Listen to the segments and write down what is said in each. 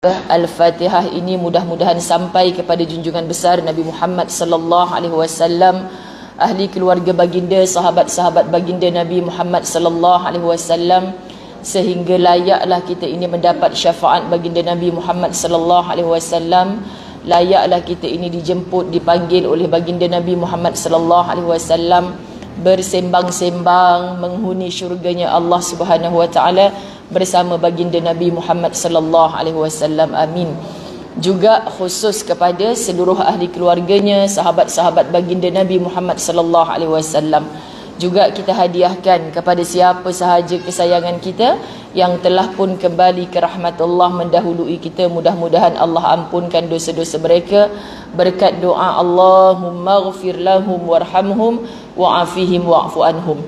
Al-Fatihah ini mudah-mudahan sampai kepada junjungan besar Nabi Muhammad sallallahu alaihi wasallam, ahli keluarga baginda, sahabat-sahabat baginda Nabi Muhammad sallallahu alaihi wasallam, sehingga layaklah kita ini mendapat syafaat baginda Nabi Muhammad sallallahu alaihi wasallam. Layaklah kita ini dijemput, dipanggil oleh baginda Nabi Muhammad sallallahu alaihi wasallam, bersembang-sembang menghuni syurganya Allah Subhanahu wa taala bersama baginda Nabi Muhammad sallallahu alaihi wasallam. Amin. Juga khusus kepada seluruh ahli keluarganya, sahabat-sahabat baginda Nabi Muhammad sallallahu alaihi wasallam. Juga kita hadiahkan kepada siapa sahaja kesayangan kita yang telah pun kembali ke rahmat Allah mendahului kita. Mudah-mudahan Allah ampunkan dosa-dosa mereka berkat doa Allahumma ghfir lahum warhamhum wa'afihim wa'fu anhum.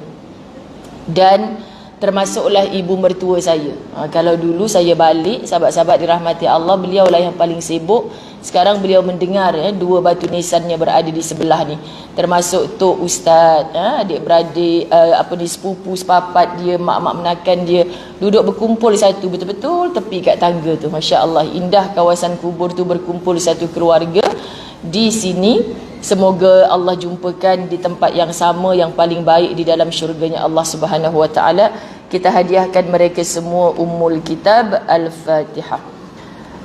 Dan termasuklah ibu mertua saya. Kalau dulu saya balik, sahabat-sahabat dirahmati Allah, beliaulah yang paling sibuk. Sekarang beliau mendengar dua batu nisannya berada di sebelah ni. Termasuk Tok Ustaz, adik-beradik, sepupu sepapat dia, mak-mak menakan dia, duduk berkumpul satu, betul-betul tepi kat tangga tu. Masya Allah, indah kawasan kubur tu, berkumpul satu keluarga di sini. Semoga Allah jumpakan di tempat yang sama, yang paling baik di dalam syurganya Allah Subhanahu wa taala. Kita hadiahkan mereka semua Ummul Kitab Al-Fatihah.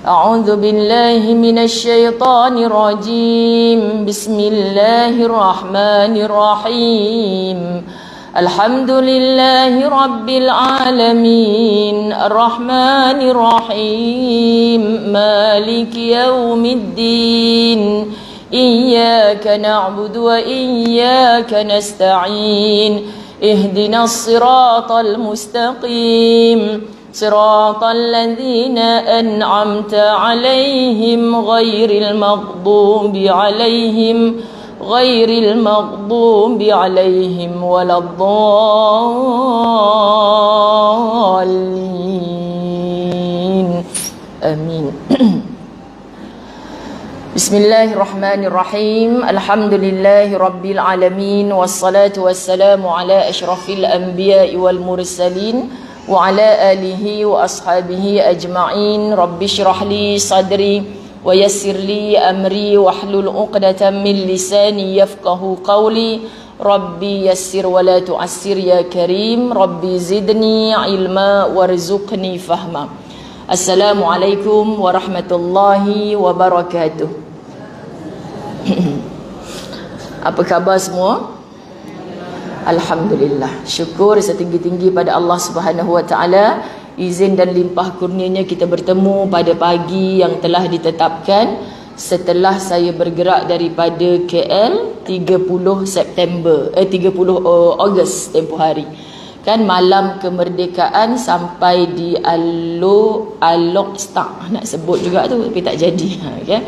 A'udzu billahi minasyaitonir rajim. Bismillahirrahmanirrahim. Alhamdulillahi rabbil alamin, arrahmanir rahim, maliki yaumiddin. Iyyaka na'budu wa iyyaka nasta'in. Ihdinas siratal mustaqim. Siratal ladzina an'amta 'alaihim ghairil maghdubi 'alaihim waladdallin. Amin. Bismillahirrahmanirrahim. Alhamdulillahi rabbil alamin, wassalatu wassalamu ala asyrafil anbiya'i wal mursalin wa ala alihi wa ashabihi ajma'in. Rabbi shrah li sadri wa yassir li amri wahlul 'uqdatam min lisani yafqahu qawli. Rabbi yassir wa la tu'assir ya karim. Rabbi zidni ilma warzuqni fahma. Assalamualaikum warahmatullahi wabarakatuh. Apa khabar semua? Alhamdulillah. Syukur setinggi-tinggi pada Allah Subhanahu wa taala, izin dan limpah kurnianya kita bertemu pada pagi yang telah ditetapkan setelah saya bergerak daripada KL 30 Ogos tempoh hari. Kan malam kemerdekaan sampai di Alok Star, nak sebut juga tu tapi tak jadi. Okay?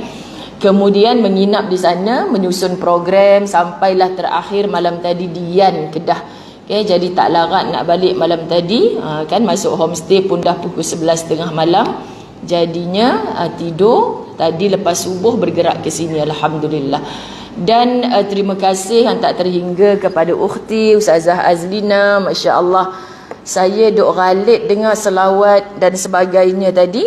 Kemudian menginap di sana, menyusun program, sampailah terakhir malam tadi di Yan, Kedah. Okay, jadi tak larat nak balik malam tadi. Kan masuk homestay pun dah pukul 11.30 malam. Jadinya tidur, tadi lepas subuh bergerak ke sini, Alhamdulillah. Dan terima kasih yang tak terhingga kepada ukhti Ustazah Azlina. Masya Allah, saya duk ghalit dengar selawat dan sebagainya tadi.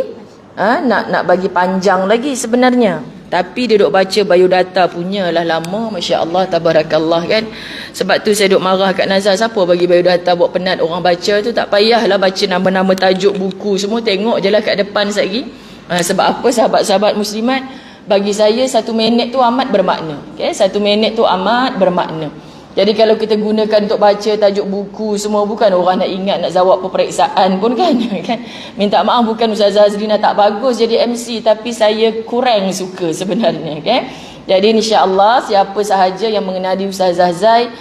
Nak bagi panjang lagi sebenarnya, tapi dia duk baca biodata punya lah lama. Masya Allah, tabarakallah kan. Sebab tu saya duk marah kat Nazar, siapa bagi biodata buat penat orang baca tu. Tak payahlah baca nama-nama tajuk buku semua, tengok je lah kat depan sekali. Sebab apa sahabat-sahabat muslimat, bagi saya 1 minit tu amat bermakna. Okay? 1 minit tu amat bermakna. Jadi kalau kita gunakan untuk baca tajuk buku semua, bukan orang nak ingat nak jawab peperiksaan pun kan. Minta maaf, bukan Ustazah Azlina tak bagus jadi MC, tapi saya kurang suka sebenarnya. Okay? Jadi insya-Allah siapa sahaja yang mengenali Ustazah Zai,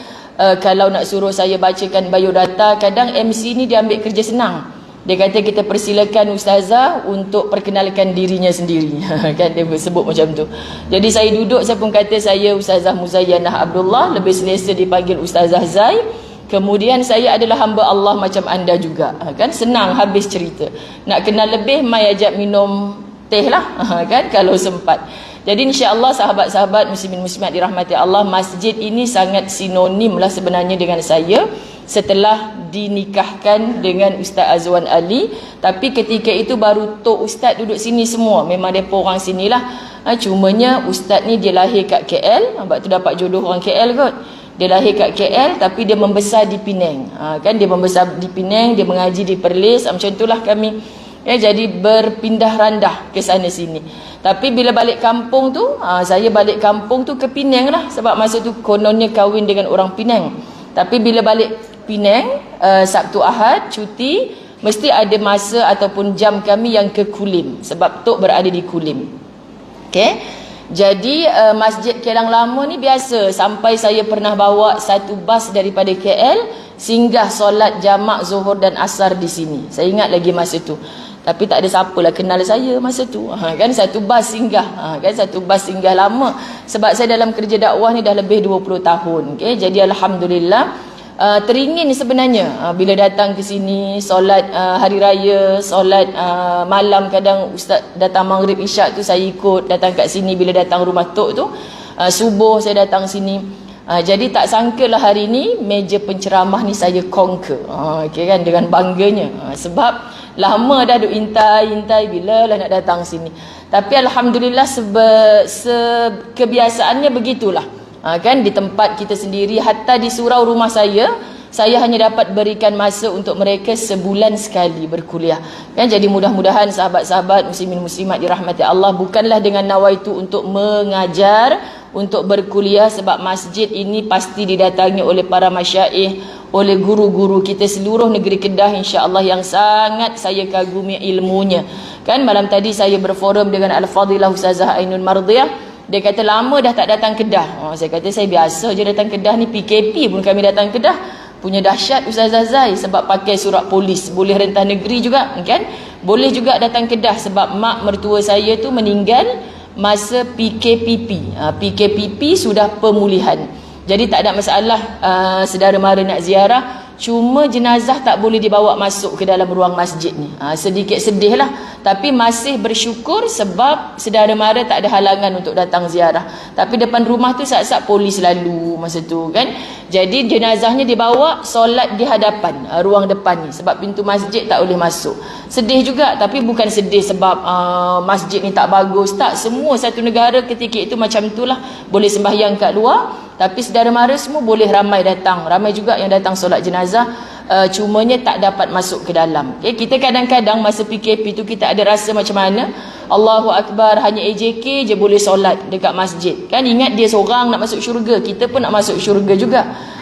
kalau nak suruh saya bacakan biodata, kadang MC ni dia ambil kerja senang. Dia kata kita persilakan Ustazah untuk perkenalkan dirinya sendiri. Kan dia sebut macam tu. Jadi saya duduk, saya pun kata saya Ustazah Muzayyanah Abdullah, lebih selesa dipanggil Ustazah Zai. Kemudian saya adalah hamba Allah macam anda juga. Kan senang habis cerita. Nak kenal lebih, mai ajak minum teh lah. Kan kalau sempat. Jadi insya-Allah sahabat-sahabat muslimin muslimat dirahmati Allah, masjid ini sangat sinonim lah sebenarnya dengan saya. setelah dinikahkan dengan Ustaz Azwan Ali. Tapi ketika itu baru tok ustaz duduk sini semua, memang depa orang sinilah. Cumanya ustaz ni dia lahir kat KL, sebab tu dapat jodoh orang KL kot. Dia lahir kat KL tapi dia membesar di Penang. Kan dia membesar di Penang, dia mengaji di Perlis, macam itulah kami. Jadi berpindah randah ke sana sini. Tapi bila balik kampung tu, saya balik kampung tu ke Penang lah, sebab masa tu kononnya kahwin dengan orang Penang. Tapi bila balik Penang, Sabtu Ahad cuti, mesti ada masa ataupun jam kami yang ke Kulim, sebab tok berada di Kulim. Okey. Jadi Masjid Kelang Lama ni biasa, sampai saya pernah bawa satu bas daripada KL singgah solat jamak Zuhur dan Asar di sini. Saya ingat lagi masa tu. Tapi tak ada siapa lah kenal saya masa tu. Kan satu bas singgah. Kan satu bas singgah lama. Sebab saya dalam kerja dakwah ni dah lebih 20 tahun. Okay? Jadi alhamdulillah teringin sebenarnya bila datang ke sini solat hari raya, solat malam, kadang ustaz datang maghrib isyak tu saya ikut datang kat sini. Bila datang rumah tok tu subuh saya datang sini. Jadi tak sangkalah hari ni meja penceramah ni saya conquer. Okay, kan, dengan bangganya. Sebab lama dah duk intai bila lah nak datang sini. Tapi alhamdulillah kebiasaannya begitulah. Kan di tempat kita sendiri, hatta di surau rumah saya hanya dapat berikan masa untuk mereka sebulan sekali berkuliah. Kan, jadi mudah-mudahan sahabat-sahabat muslimin muslimat dirahmati Allah, bukanlah dengan nawaitu untuk mengajar, untuk berkuliah, sebab masjid ini pasti didatangi oleh para masyaikh, oleh guru-guru kita seluruh negeri Kedah insya-Allah yang sangat saya kagumi ilmunya. Kan malam tadi saya berforum dengan Al-Fadilah Ustazah Ainul Mardiyah. Dia kata lama dah tak datang Kedah. Saya kata saya biasa je datang Kedah ni, PKP pun kami datang Kedah. Punya dahsyat Ustazah Zai sebab pakai surat polis, boleh rentah negeri juga kan. Boleh juga datang Kedah sebab mak mertua saya tu meninggal masa PKPP. PKPP sudah pemulihan. Jadi tak ada masalah saudara mara nak ziarah. Cuma jenazah tak boleh dibawa masuk ke dalam ruang masjid ni. Sedikit sedih lah. Tapi masih bersyukur sebab saudara mara tak ada halangan untuk datang ziarah. Tapi depan rumah tu sat-sat polis lalu masa tu kan. Jadi jenazahnya dibawa solat di hadapan ruang depan ni. Sebab pintu masjid tak boleh masuk. Sedih juga, tapi bukan sedih sebab masjid ni tak bagus. Tak, semua satu negara ketika itu macam itulah. Boleh sembahyang kat luar. Tapi saudara mara semua boleh ramai datang. Ramai juga yang datang solat jenazah. Cumanya tak dapat masuk ke dalam. Okay? Kita kadang-kadang masa PKP tu kita ada rasa macam mana, Allahu Akbar, hanya AJK je boleh solat dekat masjid. Kan ingat dia seorang nak masuk syurga, kita pun nak masuk syurga juga.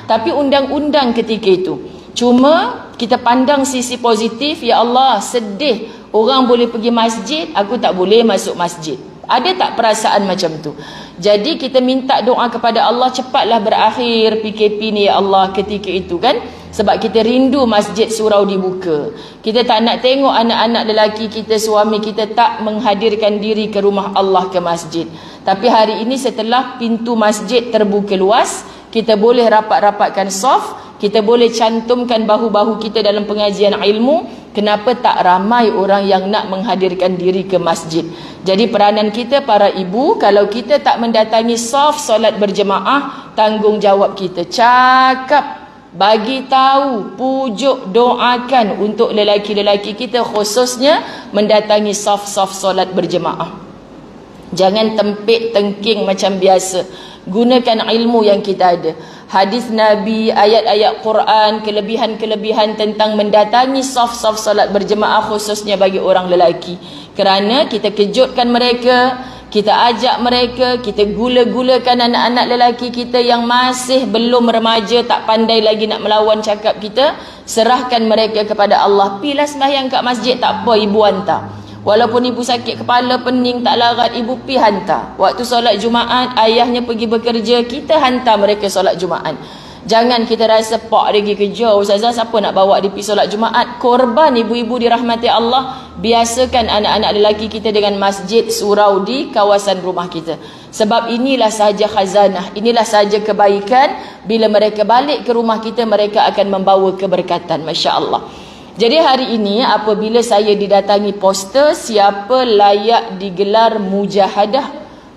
Tapi undang-undang ketika itu. Cuma kita pandang sisi positif, ya Allah, sedih orang boleh pergi masjid, aku tak boleh masuk masjid. Ada tak perasaan macam tu? Jadi kita minta doa kepada Allah, cepatlah berakhir PKP ni ya Allah ketika itu kan. Sebab kita rindu masjid surau dibuka. Kita tak nak tengok anak-anak lelaki kita, suami kita tak menghadirkan diri ke rumah Allah, ke masjid. Tapi hari ini setelah pintu masjid terbuka luas, kita boleh rapat-rapatkan saf, kita boleh cantumkan bahu-bahu kita dalam pengajian ilmu. Kenapa tak ramai orang yang nak menghadirkan diri ke masjid? Jadi peranan kita para ibu, kalau kita tak mendatangi saf solat berjemaah, tanggungjawab kita cakap, bagi tahu, pujuk, doakan untuk lelaki-lelaki kita khususnya mendatangi saf-saf solat berjemaah. Jangan tempik tengking macam biasa. Gunakan ilmu yang kita ada. Hadis Nabi, ayat-ayat Quran, kelebihan-kelebihan tentang mendatangi saf-saf solat berjemaah khususnya bagi orang lelaki. Kerana kita kejutkan mereka, kita ajak mereka, kita gula-gulakan anak-anak lelaki kita yang masih belum remaja, tak pandai lagi nak melawan cakap kita. Serahkan mereka kepada Allah. Pilah sembahyang kat masjid, tak apa, ibu hantar. Walaupun ibu sakit kepala, pening, tak larat, ibu pi hantar. Waktu solat Jumaat, ayahnya pergi bekerja, kita hantar mereka solat Jumaat. Jangan kita rasa pak dia pergi kerja, ustazah siapa nak bawa dia pergi solat Jumaat. Korban ibu-ibu dirahmati Allah. Biasakan anak-anak lelaki kita dengan masjid surau di kawasan rumah kita. Sebab inilah sahaja khazanah, inilah sahaja kebaikan. Bila mereka balik ke rumah kita, mereka akan membawa keberkatan. Masya Allah. Jadi hari ini apabila saya didatangi poster siapa layak digelar mujahadah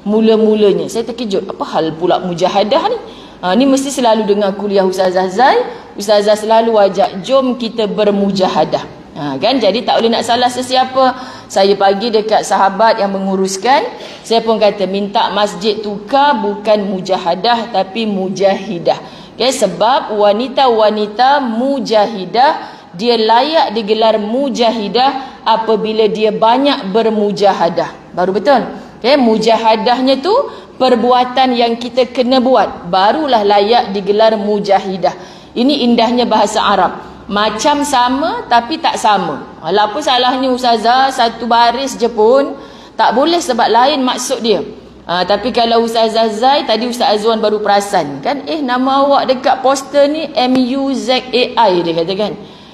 mula-mulanya, saya terkejut. Apa hal pula mujahadah ni? Ni mesti selalu dengar kuliah Ustazah Zai. Ustazah selalu ajak, jom kita bermujahadah. Kan? Jadi tak boleh nak salah sesiapa. Saya pagi dekat sahabat yang menguruskan, saya pun kata minta masjid tukar bukan mujahadah tapi mujahidah. Okay? Sebab wanita-wanita mujahidah, dia layak digelar mujahidah apabila dia banyak bermujahadah. Baru betul. Okay? Mujahadahnya tu perbuatan yang kita kena buat, barulah layak digelar mujahidah. Ini indahnya bahasa Arab. Macam sama tapi tak sama. Alah, apa salahnya Ustazah, satu baris je pun tak boleh sebab lain maksud dia. Tapi kalau Ustazah Zai, tadi Ustaz Azwan baru perasan kan, nama awak dekat poster ni MUZAI, dia kata kan.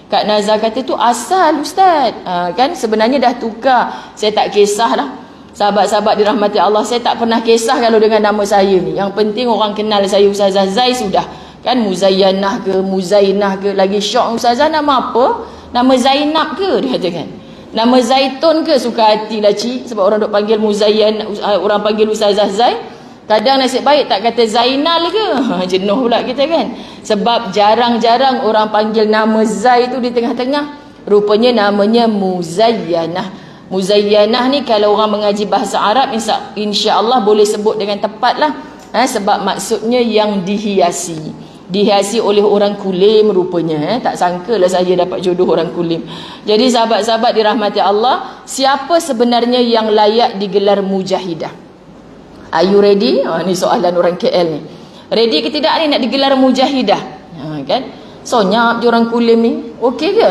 Kak Nazar kata tu asal Ustaz. Kan sebenarnya dah tukar. Saya tak kisahlah. Sahabat-sahabat dirahmati Allah, saya tak pernah kisah kalau dengan nama saya ni. Yang penting orang kenal saya Ustazah Zai sudah. Kan Muzayyanah ke, Muzainah ke, lagi syok Ustazah nama apa? Nama Zainab ke? Dia kata kan. Nama Zaitun ke? Suka hati lah cik. Sebab orang duk panggil Muzayyanah, orang panggil Ustazah Zai. Kadang nasib baik tak kata Zainal ke? Jenuh pula kita kan. Sebab jarang-jarang orang panggil nama Zai tu di tengah-tengah. Rupanya namanya Muzayyanah. Muzayyanah ni kalau orang mengaji bahasa Arab, insya-Allah boleh sebut dengan tepat lah. Sebab maksudnya yang dihiasi. Dihiasi oleh orang kulim rupanya. Tak sangka lah saya dapat jodoh orang kulim. Jadi sahabat-sahabat dirahmati Allah, siapa sebenarnya yang layak digelar mujahidah? Are you ready? Ni soalan orang KL ni. Ready ke tidak ni nak digelar mujahidah? Kan? Sonyap je orang kulim ni. Okey ke?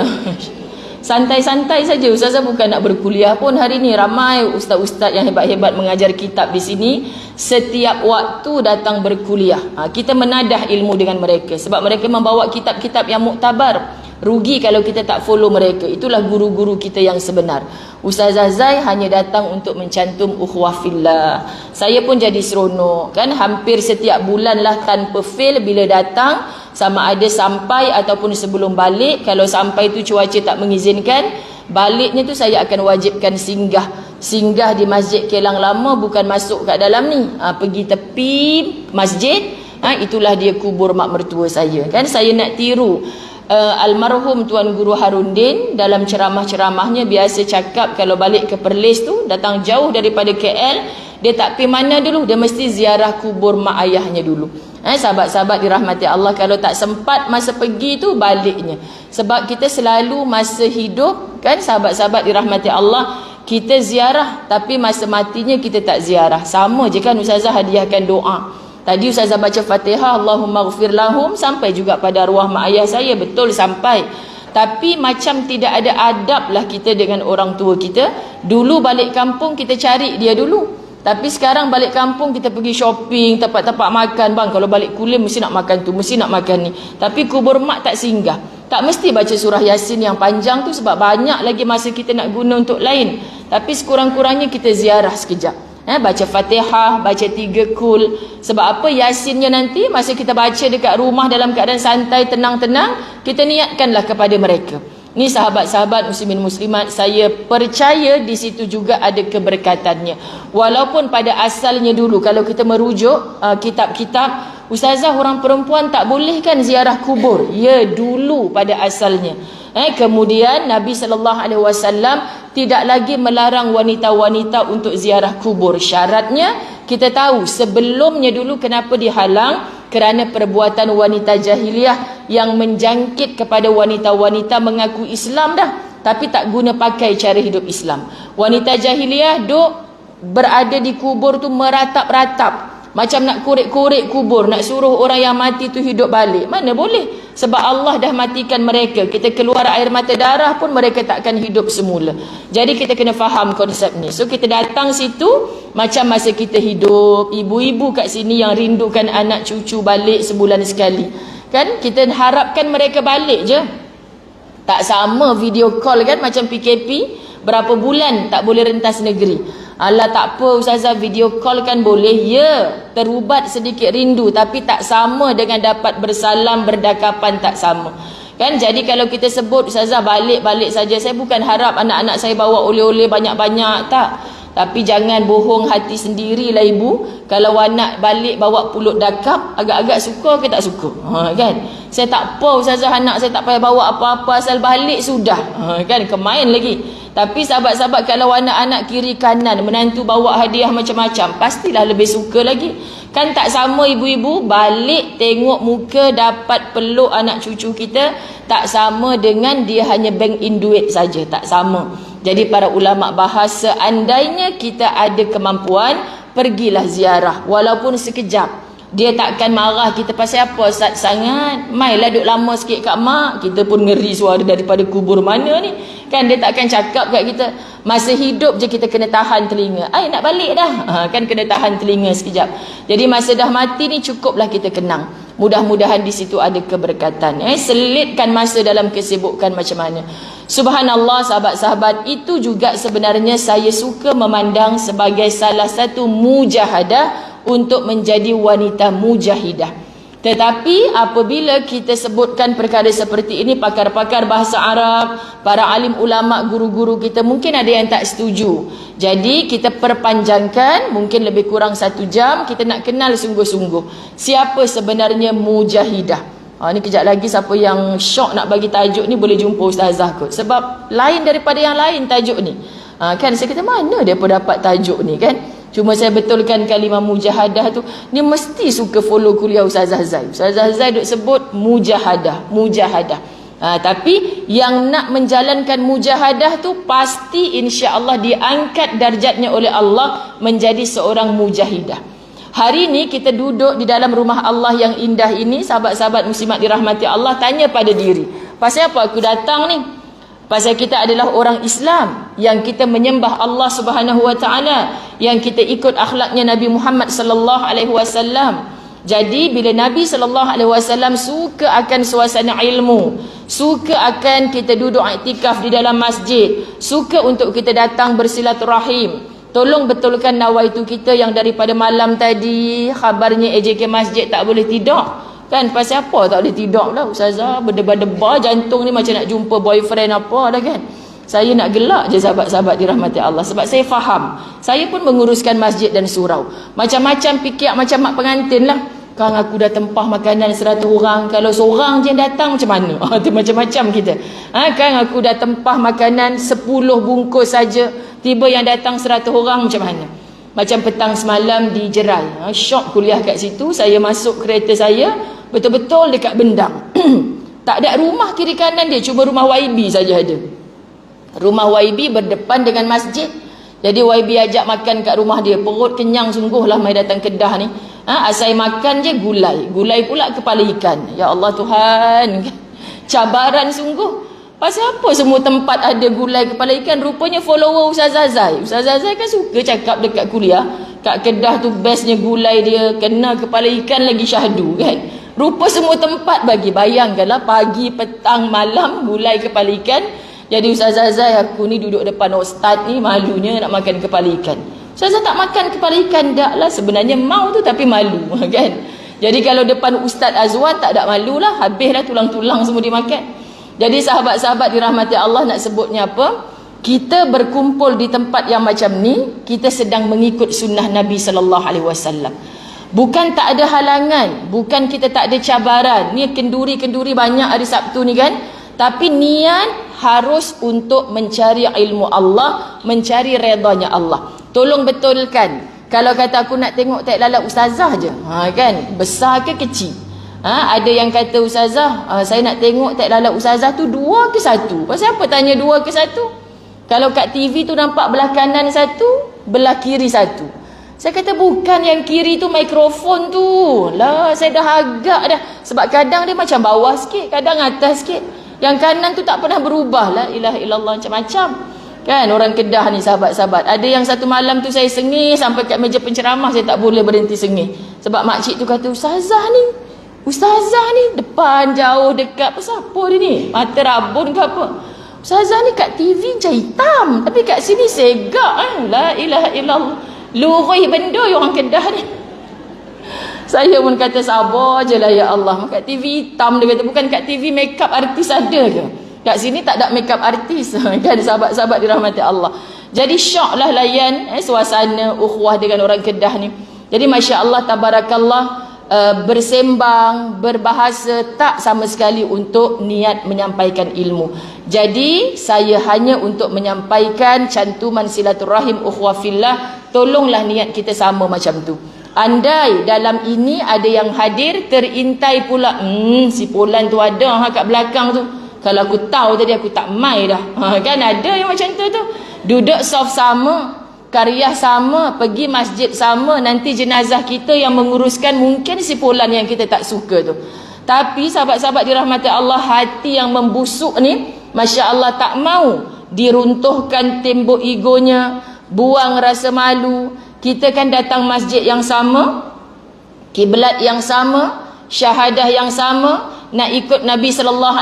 Santai-santai saja. Ustazah bukan nak berkuliah pun hari ni. Ramai ustaz-ustaz yang hebat-hebat mengajar kitab di sini. Setiap waktu datang berkuliah. Kita menadah ilmu dengan mereka. Sebab mereka membawa kitab-kitab yang muktabar. Rugi kalau kita tak follow mereka. Itulah guru-guru kita yang sebenar. Ustazah Zai hanya datang untuk mencantum ukhuwah fillah. Saya pun jadi seronok. Kan hampir setiap bulan lah tanpa fail bila datang. Sama ada sampai ataupun sebelum balik. Kalau sampai tu cuaca tak mengizinkan, baliknya tu saya akan wajibkan singgah di Masjid Kelang Lama, bukan masuk kat dalam ni. Pergi tepi masjid. Itulah dia kubur mak mertua saya. Kan saya nak tiru almarhum Tuan Guru Harundin dalam ceramah-ceramahnya biasa cakap kalau balik ke Perlis tu, datang jauh daripada KL, dia tak pergi mana dulu, dia mesti ziarah kubur mak ayahnya dulu. Sahabat-sahabat dirahmati Allah, kalau tak sempat masa pergi tu, baliknya. Sebab kita selalu masa hidup, kan sahabat-sahabat dirahmati Allah, kita ziarah, tapi masa matinya kita tak ziarah. Sama je kan Ustazah hadiahkan doa. Tadi Ustazah baca Fatihah, Allahumma ghafir lahum, sampai juga pada arwah mak ayah saya, betul sampai. Tapi macam tidak ada adab lah kita dengan orang tua kita. Dulu balik kampung kita cari dia dulu. Tapi sekarang balik kampung kita pergi shopping, tempat-tempat makan. Bang, kalau balik kulim mesti nak makan tu, mesti nak makan ni. Tapi kubur mak tak singgah. Tak mesti baca surah Yasin yang panjang tu sebab banyak lagi masa kita nak guna untuk lain. Tapi sekurang-kurangnya kita ziarah sekejap. Baca Fatihah, baca 3 kul. Sebab apa? Yasinnya nanti masa kita baca dekat rumah dalam keadaan santai, tenang-tenang, kita niatkanlah kepada mereka. Ni sahabat-sahabat muslimin muslimat, saya percaya di situ juga ada keberkatannya. Walaupun pada asalnya dulu kalau kita merujuk kitab-kitab, Ustazah orang perempuan tak boleh kan ziarah kubur. Ya, dulu pada asalnya. Kemudian Nabi SAW tidak lagi melarang wanita-wanita untuk ziarah kubur. Syaratnya kita tahu sebelumnya dulu kenapa dihalang, kerana perbuatan wanita jahiliah yang menjangkit kepada wanita-wanita mengaku Islam dah, tapi tak guna pakai cara hidup Islam. Wanita jahiliah duk berada di kubur tu meratap-ratap, macam nak korek-korek kubur, nak suruh orang yang mati tu hidup balik. Mana boleh? Sebab Allah dah matikan mereka. Kita keluar air mata darah pun mereka takkan hidup semula. Jadi kita kena faham konsep ni. So kita datang situ macam masa kita hidup. Ibu-ibu kat sini yang rindukan anak cucu balik sebulan sekali. Kan kita harapkan mereka balik je. Tak sama video call kan, macam PKP. Berapa bulan tak boleh rentas negeri. Alah tak apa Ustazah, video call kan boleh. Ya, terubat sedikit rindu, tapi tak sama dengan dapat bersalam, berdakapan, tak sama. Kan, jadi kalau kita sebut Ustazah balik-balik saja, saya bukan harap anak-anak saya bawa oleh-oleh banyak-banyak, tak. Tapi jangan bohong hati sendirilah ibu. Kalau anak balik bawa pulut dakap, agak-agak suka ke tak suka? Kan? Saya tak apa ustazah, anak saya tak payah bawa apa-apa, asal balik sudah. Kan? Kemain lagi. Tapi sahabat-sahabat, kalau anak-anak kiri kanan menantu bawa hadiah macam-macam, pastilah lebih suka lagi. Kan tak sama ibu-ibu balik tengok muka dapat peluk anak cucu kita, tak sama dengan dia hanya bank in duit saja, tak sama. Jadi para ulama bahas, seandainya kita ada kemampuan, pergilah ziarah walaupun sekejap. Dia takkan marah kita pasal apa Ustaz sangat, mailah duduk lama sikit kat mak. Kita pun ngeri suara daripada kubur mana ni. Kan dia takkan cakap kat kita. Masa hidup je kita kena tahan telinga, ai nak balik dah, kan kena tahan telinga sekejap. Jadi masa dah mati ni cukuplah kita kenang. Mudah-mudahan di situ ada keberkatan. Selitkan masa dalam kesibukan macam mana. Subhanallah sahabat-sahabat, itu juga sebenarnya saya suka memandang sebagai salah satu mujahadah untuk menjadi wanita mujahidah. Tetapi apabila kita sebutkan perkara seperti ini, pakar-pakar bahasa Arab, para alim ulama, guru-guru kita mungkin ada yang tak setuju. Jadi kita perpanjangkan, mungkin lebih kurang 1 jam, kita nak kenal sungguh-sungguh siapa sebenarnya mujahidah. Ni kejap lagi siapa yang syok nak bagi tajuk ni boleh jumpa ustazah kot. Sebab lain daripada yang lain tajuk ni. Kan saya kata mana dia pun dapat tajuk ni kan. Cuma saya betulkan kalimah mujahadah tu, ni mesti suka follow kuliah Ustazah Zai. Ustazah Zai duk sebut mujahadah, mujahadah. Tapi yang nak menjalankan mujahadah tu pasti insya-Allah diangkat darjatnya oleh Allah menjadi seorang mujahidah. Hari ni kita duduk di dalam rumah Allah yang indah ini, sahabat-sahabat muslimat dirahmati Allah, tanya pada diri, pasal apa aku datang ni? Pasal kita adalah orang Islam yang kita menyembah Allah Subhanahu wa taala, yang kita ikut akhlaknya Nabi Muhammad sallallahu alaihi wasallam. Jadi bila Nabi sallallahu alaihi wasallam suka akan suasana ilmu, suka akan kita duduk iktikaf di dalam masjid, suka untuk kita datang bersilaturahim. Tolong betulkan nawaitu kita yang daripada malam tadi khabarnya AJK masjid tak boleh tidur. Kan pasal apa tak boleh tidur lah ustazah, berdebar-debar jantung ni macam nak jumpa boyfriend apa dah kan. Saya nak gelak je sahabat-sahabat dirahmati Allah, sebab saya faham. Saya pun menguruskan masjid dan surau. Macam-macam fikir macam mak pengantin lah. Kang aku dah tempah makanan 100 orang, kalau seorang je yang datang macam mana? Tu macam-macam kita. Kang aku dah tempah makanan 10 bungkus saja, tiba yang datang 100 orang macam mana? Macam petang semalam di Jerai, syok kuliah kat situ. Saya masuk kereta saya betul-betul dekat Bendang. Tak ada rumah kiri kanan dia, cuma rumah YB saja ada. Rumah YB berdepan dengan masjid. Jadi YB ajak makan kat rumah dia. Perut kenyang sungguh lah mai datang Kedah ni. Asal makan je gulai. Gulai pula kepala ikan. Ya Allah Tuhan, cabaran sungguh. Pasal apa semua tempat ada gulai kepala ikan? Rupanya follower Ustazah Zai. Ustazah Zai kan suka cakap dekat kuliah, kat Kedah tu bestnya gulai dia, kena kepala ikan lagi syahdu kan. Rupa semua tempat bagi. Bayangkanlah pagi, petang, malam gulai kepala ikan. Jadi Ustazah Zai, aku ni duduk depan ustaz ni malunya nak makan kepala ikan. Ustazah tak makan kepala ikan dak lah, sebenarnya mau tu tapi malu kan. Jadi kalau depan Ustaz Azwan tak ada malu lah, habislah tulang-tulang semua dimakan. Jadi sahabat-sahabat dirahmati Allah, nak sebutnya apa? Kita berkumpul di tempat yang macam ni, kita sedang mengikut sunnah Nabi sallallahu alaihi wasallam. Bukan tak ada halangan, bukan kita tak ada cabaran. Ni kenduri-kenduri banyak hari Sabtu ni kan. Tapi niat harus untuk mencari ilmu Allah, mencari redanya Allah. Tolong betulkan. Kalau kata aku nak tengok tak lalat ustazah je, kan? Besar ke kecil? Ada yang kata ustazah, saya nak tengok tak lalat ustazah tu 2 ke 1. Pasal apa tanya 2 ke 1? Kalau kat TV tu nampak belah kanan 1, belah kiri 1. Saya kata bukan, yang kiri tu mikrofon tu. Lah, saya dah agak dah. Sebab kadang dia macam bawah sikit, kadang atas sikit. Yang kanan tu tak pernah berubah. La ilaha illallah, macam-macam. Kan orang Kedah ni sahabat-sahabat. Ada yang satu malam tu saya sengih sampai kat meja penceramah, saya tak boleh berhenti sengih. Sebab makcik tu kata, Ustazah ni depan jauh dekat, pasal apa dia ni? Mata rabun ke apa? Ustazah ni kat TV macam hitam, tapi kat sini segak. La ilaha illallah. Lurih benda orang Kedah ni. Saya pun kata sabar je lah ya Allah. Kat TV hitam, dia kata bukan kat TV make up artis ada ke? Kat sini tak ada make up artis. Kan sahabat-sahabat dirahmati Allah. Jadi syok lah layan suasana ukhuwah dengan orang Kedah ni. Jadi Masya Allah, tabarakallah, bersembang, berbahasa tak sama sekali untuk niat menyampaikan ilmu. Jadi saya hanya untuk menyampaikan cantuman silaturahim ukhuwah fillah. Tolonglah niat kita sama macam tu. Andai dalam ini ada yang hadir terintai pula, si Polan tu ada kat belakang tu. Kalau aku tahu tadi aku tak mai dah. Kan ada yang macam tu. Duduk saf sama, karyah sama, pergi masjid sama, nanti jenazah kita yang menguruskan mungkin si Polan yang kita tak suka tu. Tapi sahabat-sahabat dirahmati Allah, hati yang membusuk ni, Masya Allah, tak mau diruntuhkan tembok egonya, buang rasa malu. Kita kan datang masjid yang sama, kiblat yang sama, syahadah yang sama, nak ikut Nabi SAW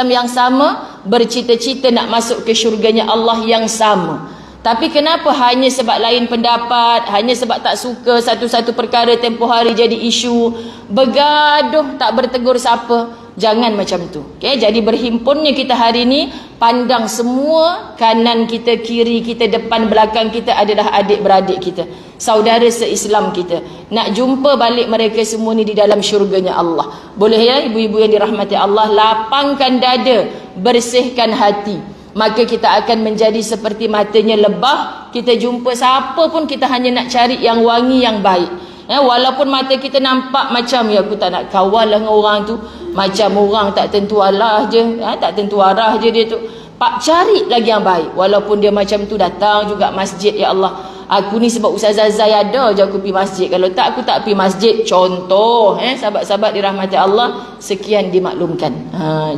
yang sama, bercita-cita nak masuk ke syurganya Allah yang sama. Tapi kenapa hanya sebab lain pendapat, hanya sebab tak suka satu-satu perkara tempoh hari jadi isu, bergaduh tak bertegur siapa? Jangan macam tu. Okay? Jadi berhimpunnya kita hari ni, pandang semua kanan kita, kiri kita, depan belakang kita adalah adik-beradik kita, saudara se-Islam kita. Nak jumpa balik mereka semua ni di dalam syurganya Allah. Boleh ya ibu-ibu yang dirahmati Allah, lapangkan dada, bersihkan hati. Maka kita akan menjadi seperti matanya lebah. Kita jumpa siapa pun kita hanya nak cari yang wangi, yang baik. Walaupun mata kita nampak macam aku tak nak kawan lah dengan orang tu, macam orang tak tentu arah je, tak tentu arah je dia tu. Pak, cari lagi yang baik. Walaupun dia macam tu, datang juga masjid. Ya Allah, aku ni sebab Ustazah Zai ada je aku pergi masjid. Kalau tak, aku tak pergi masjid. Contoh, sahabat-sahabat dirahmati Allah, sekian dimaklumkan.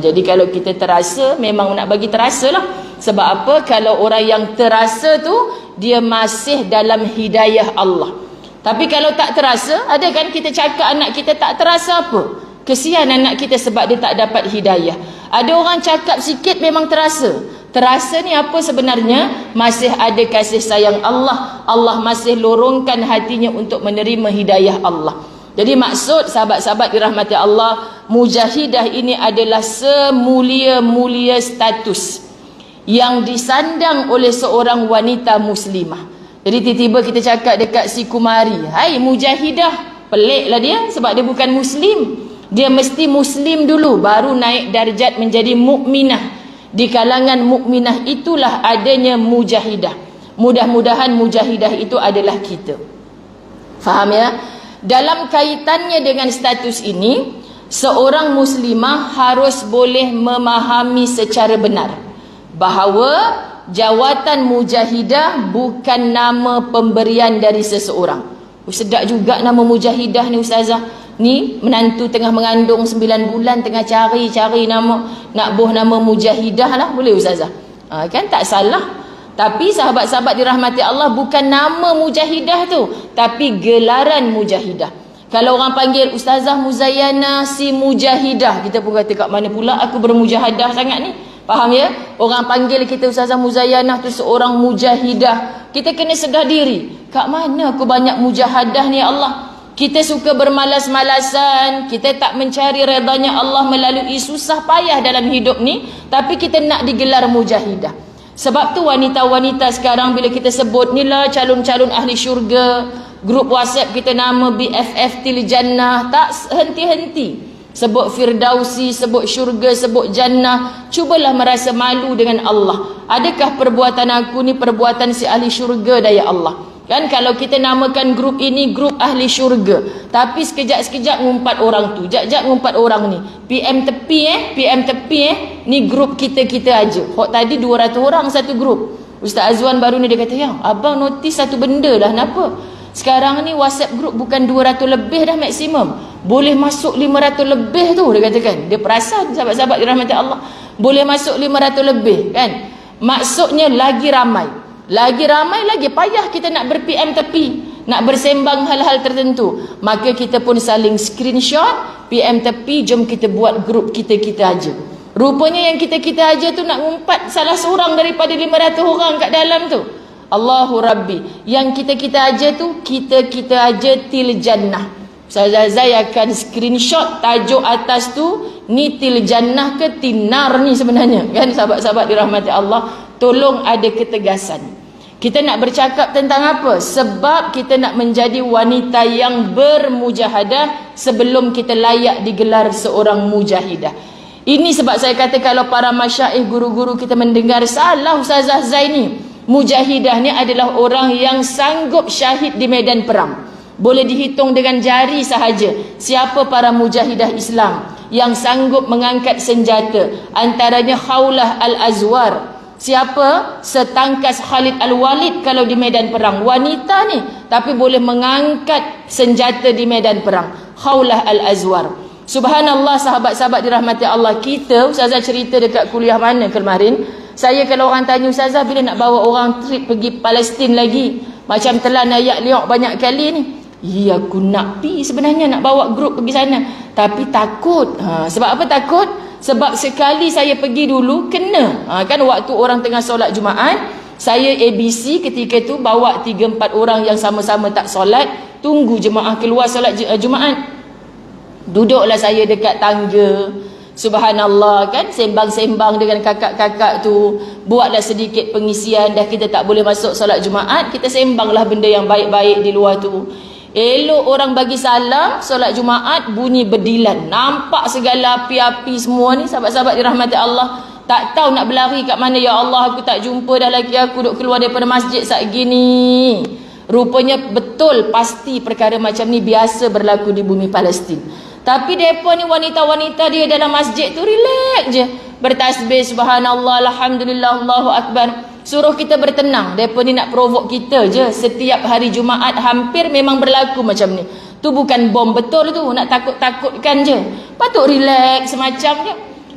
Jadi kalau kita terasa, memang nak bagi terasa lah. Sebab apa? Kalau orang yang terasa tu, dia masih dalam hidayah Allah. Tapi kalau tak terasa, ada kan kita cakap anak kita tak terasa apa? Kesian anak kita sebab dia tak dapat hidayah. Ada orang cakap sikit memang terasa. Terasa ni apa sebenarnya? Masih ada kasih sayang Allah. Allah masih lorongkan hatinya untuk menerima hidayah Allah. Jadi maksud sahabat-sahabat dirahmati Allah, mujahidah ini adalah semulia-mulia status yang disandang oleh seorang wanita muslimah. Jadi tiba-tiba kita cakap dekat si Kumari, hai mujahidah, peliklah dia sebab dia bukan Muslim. Dia mesti Muslim dulu baru naik darjat menjadi mukminah. Di kalangan mukminah itulah adanya mujahidah. Mudah-mudahan mujahidah itu adalah kita. Faham ya? Dalam kaitannya dengan status ini, seorang muslimah harus boleh memahami secara benar bahawa jawatan mujahidah bukan nama pemberian dari seseorang. Sedap juga nama mujahidah ni Ustazah. Ni menantu tengah mengandung 9 bulan, tengah cari nama, nak buh nama mujahidah lah. Boleh Ustazah? Kan tak salah. Tapi sahabat-sahabat dirahmati Allah, bukan nama mujahidah tu, tapi gelaran mujahidah. Kalau orang panggil Ustazah Muzayyana si mujahidah, kita pun kata kat mana pula aku bermujahadah sangat ni. Faham ya? Orang panggil kita Ustazah Muzayyanah tu seorang mujahidah, kita kena sedar diri. Kat mana aku banyak mujahadah ni ya Allah? Kita suka bermalas-malasan, kita tak mencari redanya Allah melalui susah payah dalam hidup ni, tapi kita nak digelar mujahidah. Sebab tu wanita-wanita sekarang bila kita sebut ni lah calon-calon ahli syurga, grup WhatsApp kita nama BFF Til Jannah, tak henti-henti. Sebut Firdausi, sebut syurga, sebut jannah. Cubalah merasa malu dengan Allah. Adakah perbuatan aku ni perbuatan si ahli syurga dah ya Allah? Kan kalau kita namakan grup ini grup ahli syurga, tapi sekejap-sekejap ngumpat orang tu, jap-jap ngumpat orang ni. PM tepi ni grup kita-kita aja. Hok tadi 200 orang satu grup. Ustaz Azwan baru ni dia kata, "Ya, abang notis satu benda dah, kenapa? Sekarang ni WhatsApp group bukan 200 lebih dah maksimum. Boleh masuk 500 lebih tu," dia katakan. Dia perasan sahabat-sahabat dirahmati Allah. Boleh masuk 500 lebih kan. Maksudnya lagi ramai. Lagi ramai, lagi payah kita nak ber-PM tepi, nak bersembang hal-hal tertentu. Maka kita pun saling screenshot, PM tepi, jom kita buat grup kita-kita aja. Rupanya yang kita-kita aja tu nak ngumpat salah seorang daripada 500 orang kat dalam tu. Allahu Rabbi. Yang kita-kita aja tu, kita-kita aja Til Jannah. Ustazah Zai akan screenshot tajuk atas tu, ni Til Jannah ke Tinar ni sebenarnya. Kan sahabat-sahabat dirahmati Allah, tolong ada ketegasan. Kita nak bercakap tentang apa? Sebab kita nak menjadi wanita yang bermujahadah sebelum kita layak digelar seorang mujahidah. Ini sebab saya kata kalau para masyaikh, guru-guru kita mendengar, salah Ustazah Zaini. Mujahidah ni adalah orang yang sanggup syahid di medan perang. Boleh dihitung dengan jari sahaja siapa para mujahidah Islam yang sanggup mengangkat senjata. Antaranya Khawlah Al-Azwar. Siapa? Setangkas Khalid Al-Walid kalau di medan perang. Wanita ni, tapi boleh mengangkat senjata di medan perang. Khawlah Al-Azwar. Subhanallah, sahabat-sahabat dirahmati Allah. Kita, Ustazah cerita dekat kuliah mana kemarin, saya kalau orang tanya, Ustazah bila nak bawa orang trip pergi Palestin lagi? Macam telan ayat liok banyak kali ni. Ya, aku nak pergi sebenarnya, nak bawa grup pergi sana. Tapi takut. Sebab apa takut? Sebab sekali saya pergi dulu, kena. Kan waktu orang tengah solat Jumaat, saya ABC ketika tu bawa 3-4 orang yang sama-sama tak solat, tunggu jemaah keluar solat Jumaat. Duduklah saya dekat tangga. Subhanallah, kan, sembang-sembang dengan kakak-kakak tu. Buatlah sedikit pengisian. Dah kita tak boleh masuk solat Jumaat, kita sembanglah benda yang baik-baik di luar tu. Elok orang bagi salam solat Jumaat, bunyi berdilan. Nampak segala api-api semua ni, sahabat-sahabat dirahmati Allah. Tak tahu nak berlari kat mana. Ya Allah, aku tak jumpa dah lagi aku duk keluar daripada masjid saat gini. Rupanya betul, pasti perkara macam ni biasa berlaku di bumi Palestin. Tapi mereka ni wanita-wanita dia dalam masjid tu relax je, bertasbih, subhanallah, alhamdulillah, Allahu Akbar. Suruh kita bertenang. Mereka ni nak provok kita je. Setiap hari Jumaat hampir memang berlaku macam ni. Tu bukan bom betul tu, nak takut-takutkan je. Patut relax semacam je.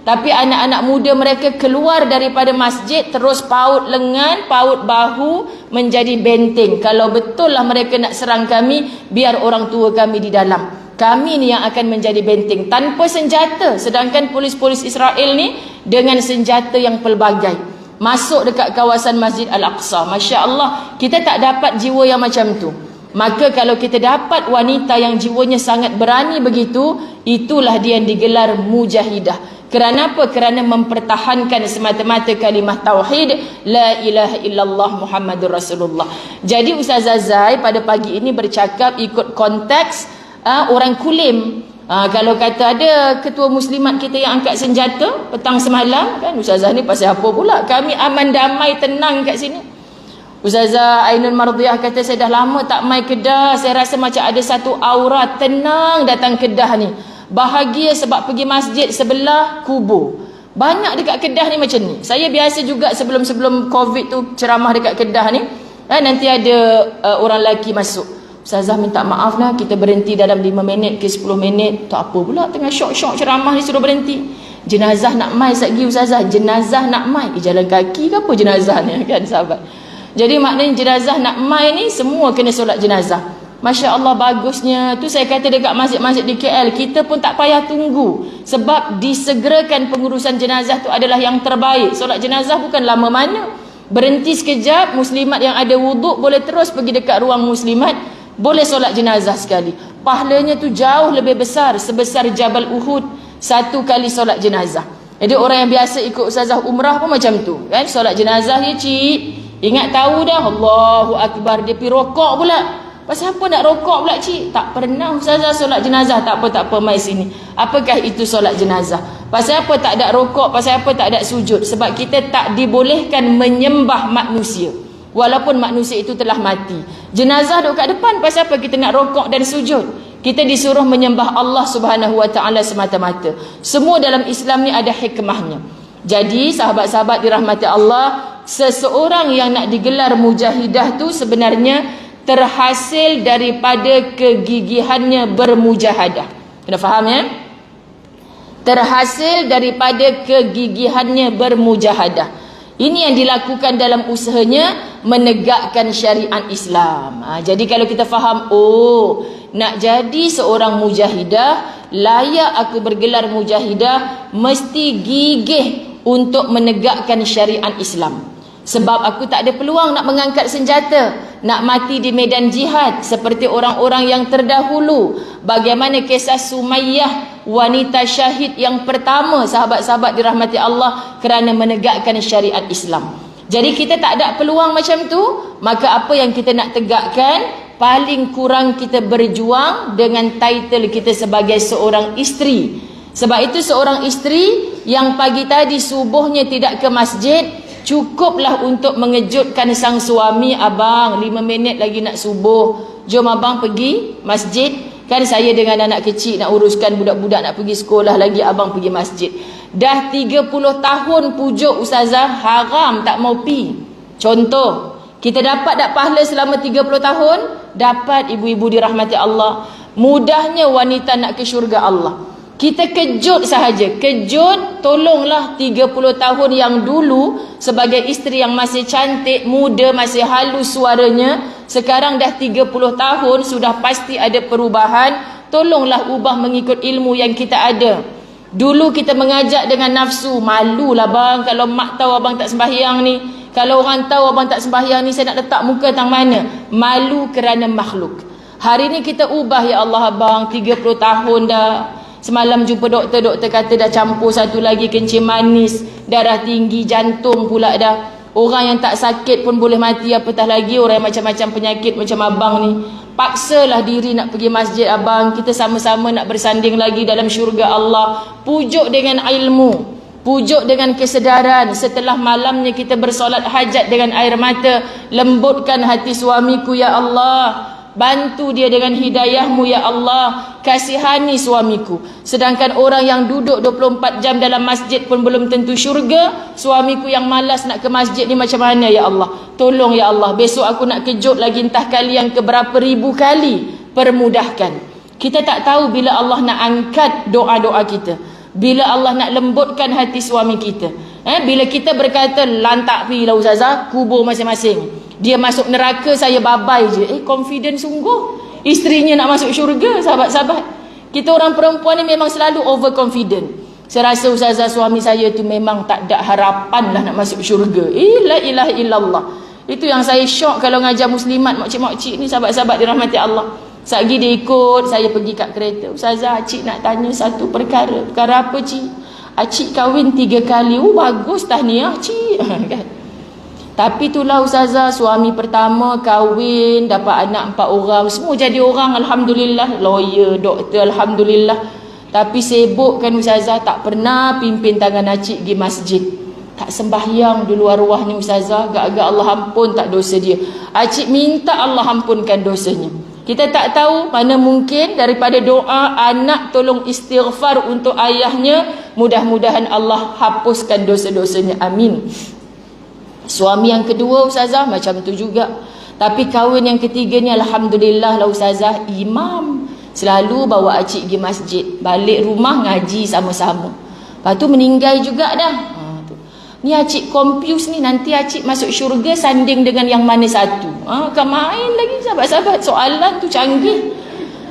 Tapi anak-anak muda mereka keluar daripada masjid, terus paut lengan, paut bahu, menjadi benteng. Kalau betul lah mereka nak serang kami, biar orang tua kami di dalam. Kami ni yang akan menjadi benteng tanpa senjata. Sedangkan polis-polis Israel ni dengan senjata yang pelbagai. Masuk dekat kawasan Masjid Al-Aqsa. Masya Allah, kita tak dapat jiwa yang macam tu. Maka kalau kita dapat wanita yang jiwanya sangat berani begitu, itulah dia yang digelar mujahidah. Kerana apa? Kerana mempertahankan semata-mata kalimah tauhid, la ilaha illallah Muhammadur Rasulullah. Jadi Ustazah Zai pada pagi ini bercakap ikut konteks orang Kulim. Kalau kata ada ketua muslimat kita yang angkat senjata petang semalam, kan, Ustazah ni pasal apa pula? Kami aman damai tenang kat sini. Ustazah Ainul Mardiah kata, saya dah lama tak mai Kedah, saya rasa macam ada satu aura tenang datang Kedah ni. Bahagia sebab pergi masjid sebelah kubur. Banyak dekat Kedah ni macam ni. Saya biasa juga sebelum Covid tu ceramah dekat Kedah ni, nanti ada orang lelaki masuk. Ustazah minta maaf lah, kita berhenti dalam 5 minit ke 10 minit. Tak apa pula, tengah syok-syok ceramah ni suruh berhenti. Jenazah nak mai satgi Ustazah, jenazah nak mai. Jalan kaki ke apa jenazah ni, kan sahabat? Jadi maknanya jenazah nak mai ni semua kena solat jenazah. Masya Allah, bagusnya. Tu saya kata dekat masjid-masjid di KL, kita pun tak payah tunggu. Sebab disegerakan pengurusan jenazah tu adalah yang terbaik. Solat jenazah bukan lama mana. Berhenti sekejap, muslimat yang ada wuduk boleh terus pergi dekat ruang muslimat, boleh solat jenazah sekali. Pahalanya tu jauh lebih besar, sebesar Jabal Uhud satu kali solat jenazah. Jadi orang yang biasa ikut Ustazah umrah pun macam tu, kan? Solat jenazah ya cik, ingat tahu dah, Allahu Akbar, dia pergi rokok pula. Pasal apa nak rokok pula cik? Tak pernah Ustazah solat jenazah. Tak apa, mai sini. Apakah itu solat jenazah? Pasal apa tak ada rokok? Pasal apa tak ada sujud? Sebab kita tak dibolehkan menyembah manusia, walaupun manusia itu telah mati. Jenazah duduk kat depan, pasal apa kita nak rokok dan sujud? Kita disuruh menyembah Allah Subhanahu Wa Taala semata-mata. Semua dalam Islam ni ada hikmahnya. Jadi sahabat-sahabat dirahmati Allah, seseorang yang nak digelar mujahidah tu sebenarnya terhasil daripada kegigihannya bermujahadah. Kena faham ya? Terhasil daripada kegigihannya bermujahadah. Ini yang dilakukan dalam usahanya menegakkan syariat Islam. Jadi kalau kita faham, nak jadi seorang mujahidah, layak aku bergelar mujahidah, mesti gigih untuk menegakkan syariat Islam. Sebab aku tak ada peluang nak mengangkat senjata, nak mati di medan jihad seperti orang-orang yang terdahulu. Bagaimana kisah Sumayyah, wanita syahid yang pertama, sahabat-sahabat dirahmati Allah, kerana menegakkan syariat Islam. Jadi kita tak ada peluang macam tu, maka apa yang kita nak tegakkan, paling kurang kita berjuang dengan title kita sebagai seorang isteri. Sebab itu seorang isteri yang pagi tadi subuhnya tidak ke masjid, cukuplah untuk mengejutkan sang suami, abang 5 minit lagi nak subuh, jom abang pergi masjid. Kan saya dengan anak kecil nak uruskan budak-budak nak pergi sekolah lagi, abang pergi masjid. Dah 30 tahun pujuk ustazah, haram tak mau pi. Contoh, kita dapat tak pahala selama 30 tahun? Dapat, ibu-ibu dirahmati Allah. Mudahnya wanita nak ke syurga Allah. Kita kejut sahaja. Kejut, tolonglah 30 tahun yang dulu sebagai isteri yang masih cantik, muda, masih halus suaranya, sekarang dah 30 tahun, sudah pasti ada perubahan. Tolonglah ubah mengikut ilmu yang kita ada. Dulu kita mengajak dengan nafsu, malulah bang kalau mak tahu abang tak sembahyang ni. Kalau orang tahu abang tak sembahyang ni, saya nak letak muka tang mana? Malu kerana makhluk. Hari ni kita ubah, ya Allah abang, 30 tahun dah. Semalam jumpa doktor kata dah campur satu lagi kencing manis, darah tinggi, jantung pula dah. Orang yang tak sakit pun boleh mati, apatah lagi orang yang macam-macam penyakit macam abang ni. Paksalah diri nak pergi masjid abang. Kita sama-sama nak bersanding lagi dalam syurga Allah. Pujuk dengan ilmu, pujuk dengan kesedaran. Setelah malamnya kita bersolat hajat dengan air mata, lembutkan hati suamiku ya Allah. Bantu dia dengan hidayahmu ya Allah. Kasihani suamiku. Sedangkan orang yang duduk 24 jam dalam masjid pun belum tentu syurga. Suamiku yang malas nak ke masjid ni macam mana ya Allah? Tolong ya Allah, besok aku nak kejut lagi entah kali yang keberapa ribu kali. Permudahkan. Kita tak tahu bila Allah nak angkat doa-doa kita, bila Allah nak lembutkan hati suami kita. Bila kita berkata lantak pi lah ustazah, kubur masing-masing. Dia masuk neraka, saya babai je. Confident sungguh. Isterinya nak masuk syurga, sahabat-sahabat. Kita orang perempuan ni memang selalu overconfident. Saya rasa ustazah suami saya tu memang tak ada harapan lah nak masuk syurga. La ilaha illallah. Itu yang saya syok kalau ngajar muslimat, makcik-makcik ni, sahabat-sahabat dirahmati Allah. Satgi dia ikut, saya pergi kat kereta. Ustazah, cik nak tanya satu perkara. Perkara apa cik? Cik kahwin 3 kali. Bagus tahniah cik. Kan? Tapi itulah ustazah, suami pertama kahwin, dapat anak 4 orang, semua jadi orang, alhamdulillah, lawyer, doktor, alhamdulillah. Tapi sibuk kan ustazah, tak pernah pimpin tangan acik pergi masjid, tak sembahyang dulu arwah ni ustazah, agak-agak Allah ampun tak dosa dia. Acik minta Allah ampunkan dosanya. Kita tak tahu, mana mungkin daripada doa anak tolong istighfar untuk ayahnya, mudah-mudahan Allah hapuskan dosa-dosanya, amin. Suami yang kedua ustazah macam tu juga. Tapi kahwin yang ketiga ni alhamdulillah lah ustazah, imam. Selalu bawa acik pergi masjid, balik rumah ngaji sama-sama. Lepas tu meninggal juga dah. Ni acik confuse ni, nanti acik masuk syurga sanding dengan yang mana satu? Kan main lagi sahabat-sahabat, soalan tu canggih.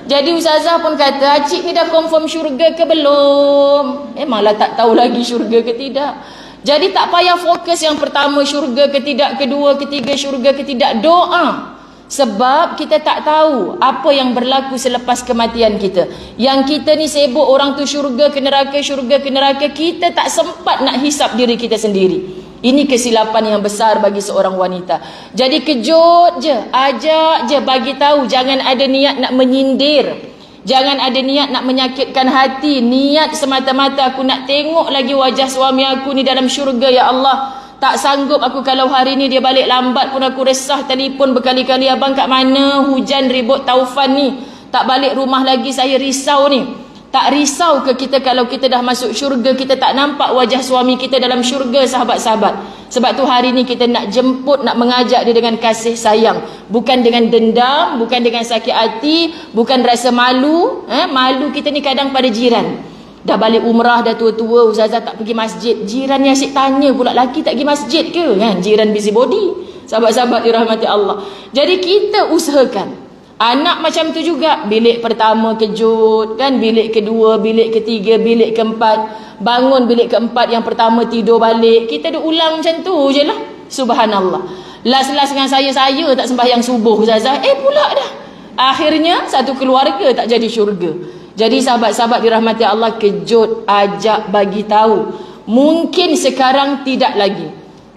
Jadi ustazah pun kata, acik ni dah confirm syurga ke belum? Malah tak tahu lagi syurga ke tidak. Jadi tak payah fokus yang pertama syurga ke tidak, kedua, ketiga syurga ke tidak, doa. Sebab kita tak tahu apa yang berlaku selepas kematian kita. Yang kita ni sibuk orang tu syurga ke neraka, syurga ke neraka, kita tak sempat nak hisap diri kita sendiri. Ini kesilapan yang besar bagi seorang wanita. Jadi kejut je, ajak je, bagi tahu, jangan ada niat nak menyindir. Jangan ada niat nak menyakitkan hati. Niat semata-mata aku nak tengok lagi wajah suami aku ni dalam syurga ya Allah. Tak sanggup aku kalau hari ni dia balik lambat pun aku resah, telefon berkali-kali, abang kat mana, hujan ribut taufan ni, tak balik rumah lagi, saya risau ni. Tak risau ke kita kalau kita dah masuk syurga, kita tak nampak wajah suami kita dalam syurga, sahabat-sahabat? Sebab tu hari ni kita nak jemput, nak mengajak dia dengan kasih sayang, bukan dengan dendam, bukan dengan sakit hati, bukan rasa malu. Malu kita ni kadang pada jiran. Dah balik umrah, dah tua-tua, ustazah tak pergi masjid. Jiran ni asyik tanya pula, laki tak pergi masjid ke? Kan? Jiran busybody. Sahabat-sahabat dirahmati Allah. Jadi kita usahakan. Anak macam tu juga. Bilik pertama kejut, kan? Bilik kedua, bilik ketiga, bilik keempat. Bangun bilik keempat, yang pertama tidur balik. Kita dah ulang macam tu je lah. Subhanallah. Last-last dengan saya tak sembahyang subuh ustazah. Pula dah. Akhirnya satu keluarga tak jadi syurga. Jadi sahabat-sahabat dirahmati Allah, kejut, ajak, bagi tahu. Mungkin sekarang tidak lagi,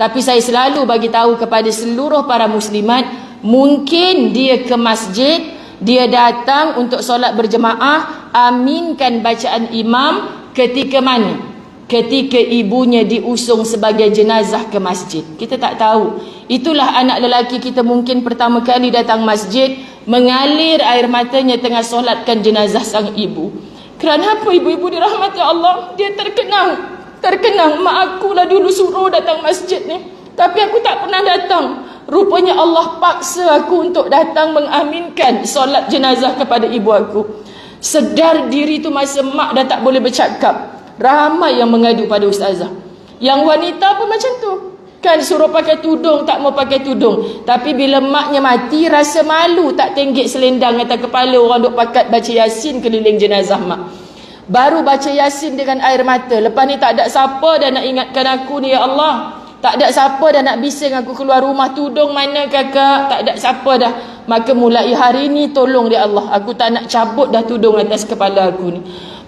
Tapi saya selalu bagi tahu kepada seluruh para muslimat, mungkin dia ke masjid, dia datang untuk solat berjemaah, aminkan bacaan imam ketika mana? Ketika ibunya diusung sebagai jenazah ke masjid. Kita tak tahu. Itulah anak lelaki kita mungkin pertama kali datang masjid, mengalir air matanya tengah solatkan jenazah sang ibu. Kerana apa ibu-ibu dirahmati Allah? Dia terkenang, mak aku lah dulu suruh datang masjid ni, tapi aku tak pernah datang. Rupanya Allah paksa aku untuk datang mengaminkan solat jenazah kepada ibu aku. Sedar diri tu masa mak dah tak boleh bercakap. Ramai yang mengadu pada ustazah. Yang wanita pun macam tu. Kan suruh pakai tudung, tak mau pakai tudung. Tapi bila maknya mati, rasa malu tak tenggek selendang atas kepala orang duk pakat baca Yasin keliling jenazah mak. Baru baca Yasin dengan air mata. Lepas ni tak ada siapa dah nak ingatkan aku ni, ya Allah. Tak ada siapa dah nak bising aku keluar rumah, tudung mana kakak. Tak ada siapa dah. Maka mulai hari ni tolong dia Allah, aku tak nak cabut dah tudung atas kepala aku ni.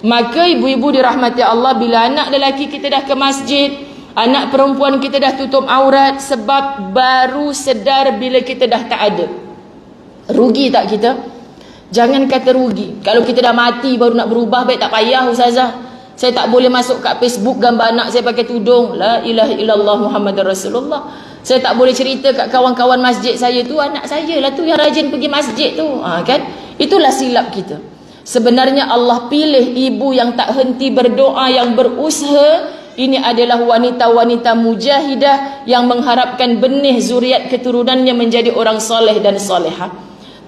Maka ibu-ibu dirahmati Allah, bila anak lelaki kita dah ke masjid, anak perempuan kita dah tutup aurat, sebab baru sedar bila kita dah tak ada. Rugi tak kita? Jangan kata rugi. Kalau kita dah mati baru nak berubah, baik tak payah ustazah. Saya tak boleh masuk kat Facebook gambar anak saya pakai tudung. La ilaha illallah Muhammadar Rasulullah. Saya tak boleh cerita kat kawan-kawan masjid saya tu, anak saya lah tu yang rajin pergi masjid tu. Kan? Itulah silap kita. Sebenarnya Allah pilih ibu yang tak henti berdoa, yang berusaha. Ini adalah wanita-wanita mujahidah yang mengharapkan benih zuriat keturunannya menjadi orang soleh dan solehah.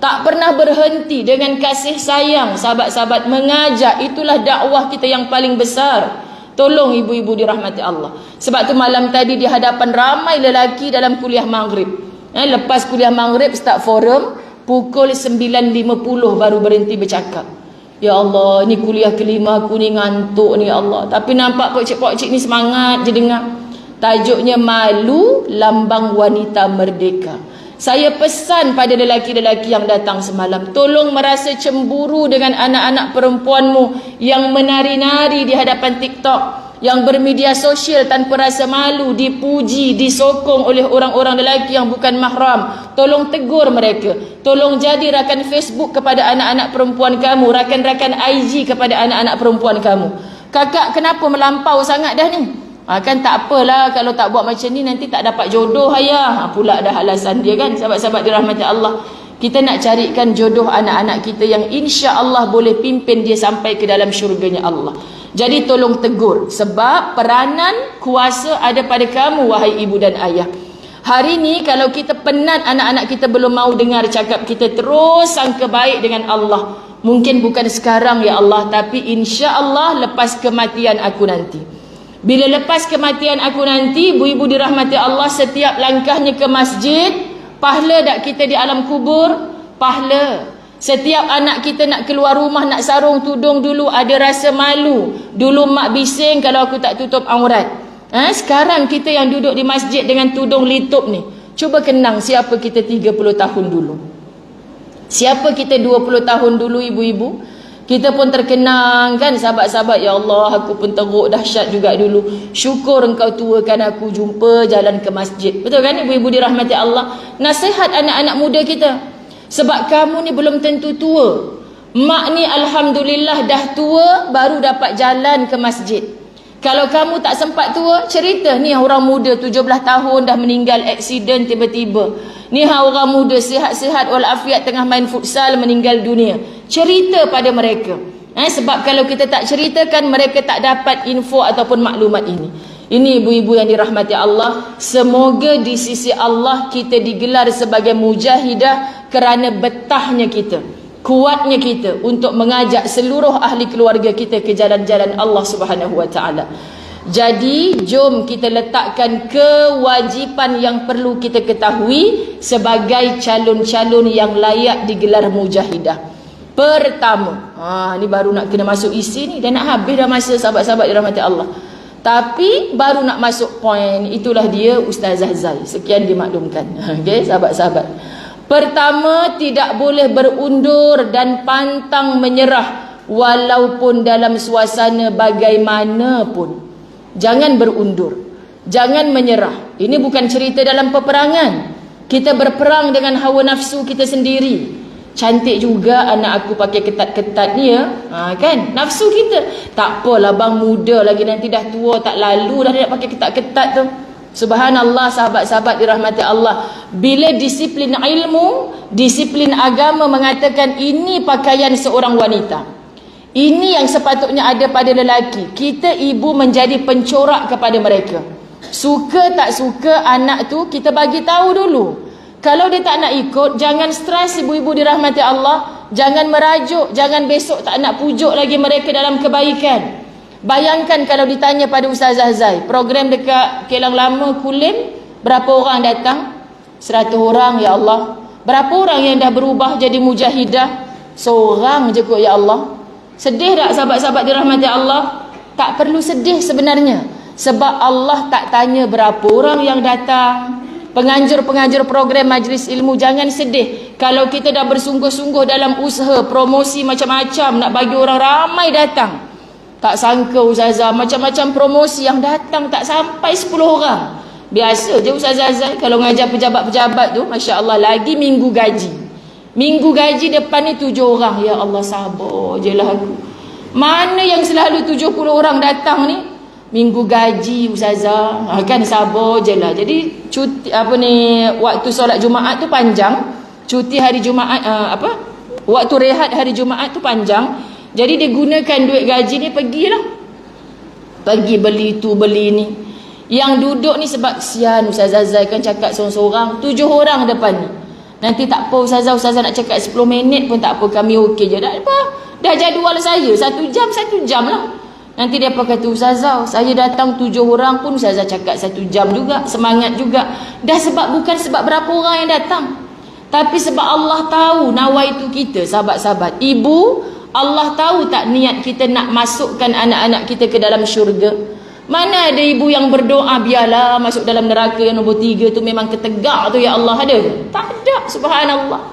Tak pernah berhenti dengan kasih sayang, sahabat-sahabat mengajak. Itulah dakwah kita yang paling besar. Tolong ibu-ibu dirahmati Allah. Sebab tu malam tadi di hadapan ramai lelaki dalam kuliah maghrib. Lepas kuliah maghrib start forum, pukul 9.50 baru berhenti bercakap. Ya Allah, ni kuliah kelima aku ni ngantuk ni ya Allah. Tapi nampak pokcik-pokcik ni semangat je dengar. Tajuknya malu lambang wanita merdeka. Saya pesan pada lelaki-lelaki yang datang semalam, tolong merasa cemburu dengan anak-anak perempuanmu yang menari-nari di hadapan TikTok, yang bermedia sosial tanpa rasa malu, dipuji, disokong oleh orang-orang lelaki yang bukan mahram. Tolong tegur mereka. Tolong jadi rakan Facebook kepada anak-anak perempuan kamu, rakan-rakan IG kepada anak-anak perempuan kamu. Kakak kenapa melampau sangat dah ni? Kan tak apalah, kalau tak buat macam ni nanti tak dapat jodoh ayah. Pula dah alasan dia kan. Sahabat-sahabat dirahmati Allah, kita nak carikan jodoh anak-anak kita yang insya Allah boleh pimpin dia sampai ke dalam syurganya Allah. Jadi tolong tegur, sebab peranan kuasa ada pada kamu wahai ibu dan ayah. Hari ni kalau kita penat, anak-anak kita belum mau dengar cakap kita, terus sangka baik dengan Allah. Mungkin bukan sekarang ya Allah, tapi insya Allah lepas kematian aku nanti. Bila lepas kematian aku nanti, ibu-ibu dirahmati Allah, setiap langkahnya ke masjid, pahala tak kita di alam kubur? Pahala. Setiap anak kita nak keluar rumah, nak sarung tudung, dulu ada rasa malu. Dulu mak bising kalau aku tak tutup aurat. Sekarang kita yang duduk di masjid dengan tudung litup ni, cuba kenang siapa kita 30 tahun dulu. Siapa kita 20 tahun dulu ibu-ibu? Kita pun terkenang kan sahabat-sahabat, ya Allah aku pun teruk dahsyat juga dulu. Syukur engkau tuakan aku jumpa jalan ke masjid. Betul kan ibu-ibu dirahmati Allah? Nasihat anak-anak muda kita. Sebab kamu ni belum tentu tua. Mak ni alhamdulillah dah tua baru dapat jalan ke masjid. Kalau kamu tak sempat tua, cerita ni orang muda 17 tahun dah meninggal aksiden tiba-tiba. Ni orang muda sihat-sihat walafiat tengah main futsal meninggal dunia. Cerita pada mereka. Sebab kalau kita tak ceritakan, mereka tak dapat info ataupun maklumat ini. Ini ibu-ibu yang dirahmati Allah. Semoga di sisi Allah kita digelar sebagai mujahidah kerana betahnya kita, kuatnya kita untuk mengajak seluruh ahli keluarga kita ke jalan-jalan Allah Subhanahu wa taala. Jadi jom kita letakkan kewajipan yang perlu kita ketahui sebagai calon-calon yang layak digelar mujahidah. Pertama, ni baru nak kena masuk isi ni, dah nak habis dah masa sahabat-sahabat dirahmati Allah. Tapi baru nak masuk poin, itulah dia Ustazah Zai. Sekian dimaklumkan. Okey, sahabat-sahabat. Pertama, tidak boleh berundur dan pantang menyerah walaupun dalam suasana bagaimanapun. Jangan berundur. Jangan menyerah. Ini bukan cerita dalam peperangan. Kita berperang dengan hawa nafsu kita sendiri. Cantik juga anak aku pakai ketat-ketat ni ya. Kan? Nafsu kita. Tak apalah bang, muda lagi, nanti dah tua tak lalu dah dia nak pakai ketat-ketat tu. Subhanallah, sahabat-sahabat dirahmati Allah. Bila disiplin ilmu, disiplin agama mengatakan ini pakaian seorang wanita. Ini yang sepatutnya ada pada lelaki. Kita ibu menjadi pencorak kepada mereka. Suka tak suka anak tu kita bagi tahu dulu. Kalau dia tak nak ikut, jangan stres ibu-ibu dirahmati Allah. Jangan merajuk, jangan besok tak nak pujuk lagi mereka dalam kebaikan. Bayangkan kalau ditanya pada Ustazah Zai, program dekat Kelang Lama Kulim, berapa orang datang? 100 orang ya Allah. Berapa orang yang dah berubah jadi mujahidah? Seorang je kot ya Allah. Sedih tak sahabat-sahabat dirahmati Allah? Tak perlu sedih sebenarnya. Sebab Allah tak tanya berapa orang yang datang. Penganjur-penganjur program majlis ilmu, jangan sedih. Kalau kita dah bersungguh-sungguh dalam usaha promosi macam-macam, nak bagi orang ramai datang. Tak sangka Ustazah, macam-macam promosi yang datang tak sampai 10 orang. Biasa je Ustazah Azhar kalau ngajar pejabat-pejabat tu, Masya Allah, lagi minggu gaji. Minggu gaji depan ni 7 orang. Ya Allah, sabar je lah aku. Mana yang selalu 70 orang datang ni? Minggu gaji Ustazah. Kan sabar je lah. Jadi cuti waktu solat Jumaat tu panjang. Cuti hari Jumaat waktu rehat hari Jumaat tu panjang. Jadi dia gunakan duit gaji ni pergilah. Pergi beli tu beli ni. Yang duduk ni sebab sian Ustazah Zai kan cakap seorang-seorang, 7 orang depan ni. Nanti tak apa Ustazah nak cakap 10 minit pun tak apa, kami okey je. Dah jadual saya 1 jam lah. Nanti dia kata, Ustazah, saya datang 7 orang pun Ustazah cakap 1 jam juga, semangat juga. Dah bukan sebab berapa orang yang datang, tapi sebab Allah tahu nawaitu kita, sahabat-sahabat. Ibu, Allah tahu tak niat kita nak masukkan anak-anak kita ke dalam syurga. Mana ada ibu yang berdoa, biarlah masuk dalam neraka yang nombor 3 tu memang ketegak tu ya Allah, ada? Tak ada, subhanallah.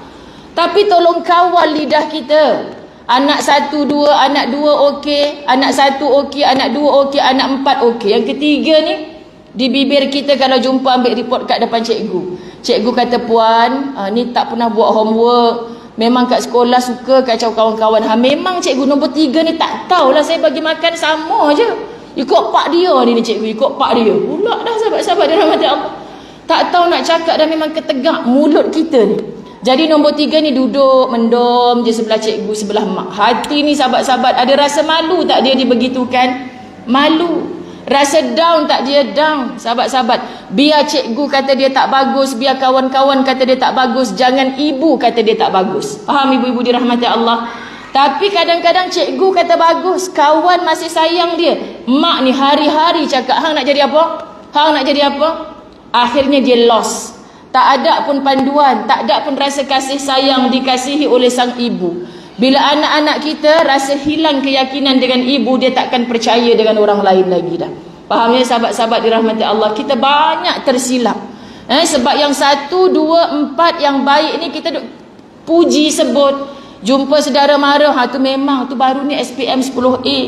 Tapi tolong kawal lidah kita. Anak 1, 2, anak 2 okey, anak 1 okey, anak 2 okey, anak 4 okey. Yang ketiga ni, di bibir kita kalau jumpa ambil report kat depan cikgu. Cikgu kata, puan, ni tak pernah buat homework. Memang kat sekolah suka kacau kawan-kawan. Memang cikgu nombor 3 ni tak tahulah, saya bagi makan sama je. Ikut pak dia ni cikgu, ikut pak dia. Pula dah sahabat-sahabat dia rahmati Allah. Tak tahu nak cakap dah, memang ketegak mulut kita ni. Jadi nombor 3 ni duduk mendom je sebelah cikgu, sebelah mak. Hati ni sahabat-sahabat, ada rasa malu tak dia dibegitukan? Malu. Rasa down tak dia down? Sahabat-sahabat, biar cikgu kata dia tak bagus, biar kawan-kawan kata dia tak bagus, jangan ibu kata dia tak bagus. Faham ibu-ibu dirahmati Allah? Tapi kadang-kadang cikgu kata bagus, kawan masih sayang dia. Mak ni hari-hari cakap, hang nak jadi apa? Hang nak jadi apa? Akhirnya dia lost. Tak ada pun panduan, tak ada pun rasa kasih sayang dikasihi oleh sang ibu. Bila anak-anak kita rasa hilang keyakinan dengan ibu, dia takkan percaya dengan orang lain lagi dah. Fahamnya sahabat-sahabat dirahmati Allah? Kita banyak tersilap. Sebab yang 1, 2, 4 yang baik ni kita puji sebut. Jumpa saudara marah, tu memang tu baru ni SPM 10A.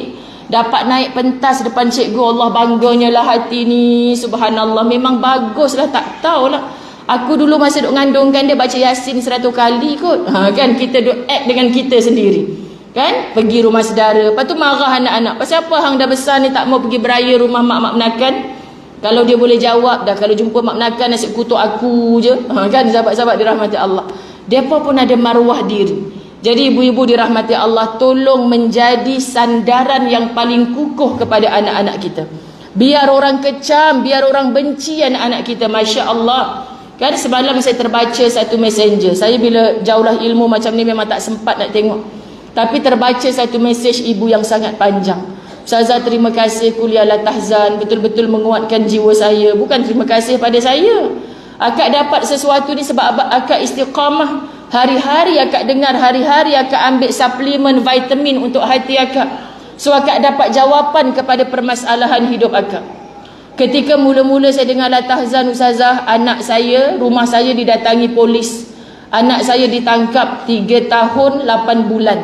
Dapat naik pentas depan cikgu, Allah bangganya lah hati ni. Subhanallah, memang baguslah, tak tahulah. Aku dulu masa duk ngandungkan dia baca Yasin 100 kali kot. Kan kita duk act dengan kita sendiri. Kan? Pergi rumah saudara. Lepas tu marah anak-anak. Pasal apa hang dah besar ni tak mau pergi beraya rumah mak-mak menakan? Kalau dia boleh jawab dah, kalau jumpa mak menakan nasi kutuk aku je. Kan sahabat-sahabat dirahmati Allah. Depa pun ada maruah diri. Jadi ibu-ibu dirahmati Allah, tolong menjadi sandaran yang paling kukuh kepada anak-anak kita. Biar orang kecam, biar orang benci anak-anak kita. Masya Allah. Kan semalam saya terbaca satu messenger. Saya bila jauhlah ilmu macam ni memang tak sempat nak tengok. Tapi terbaca satu mesej ibu yang sangat panjang. Ustazah, terima kasih kuliah la tahzan, betul-betul menguatkan jiwa saya. Bukan terima kasih pada saya. Akak dapat sesuatu ni sebab akak istiqamah. Hari-hari akak dengar, hari-hari akak ambil suplemen vitamin untuk hati akak. So akak dapat jawapan kepada permasalahan hidup akak. Ketika mula-mula saya dengar la tahzan Ustazah, anak saya, rumah saya didatangi polis. Anak saya ditangkap 3 tahun 8 bulan.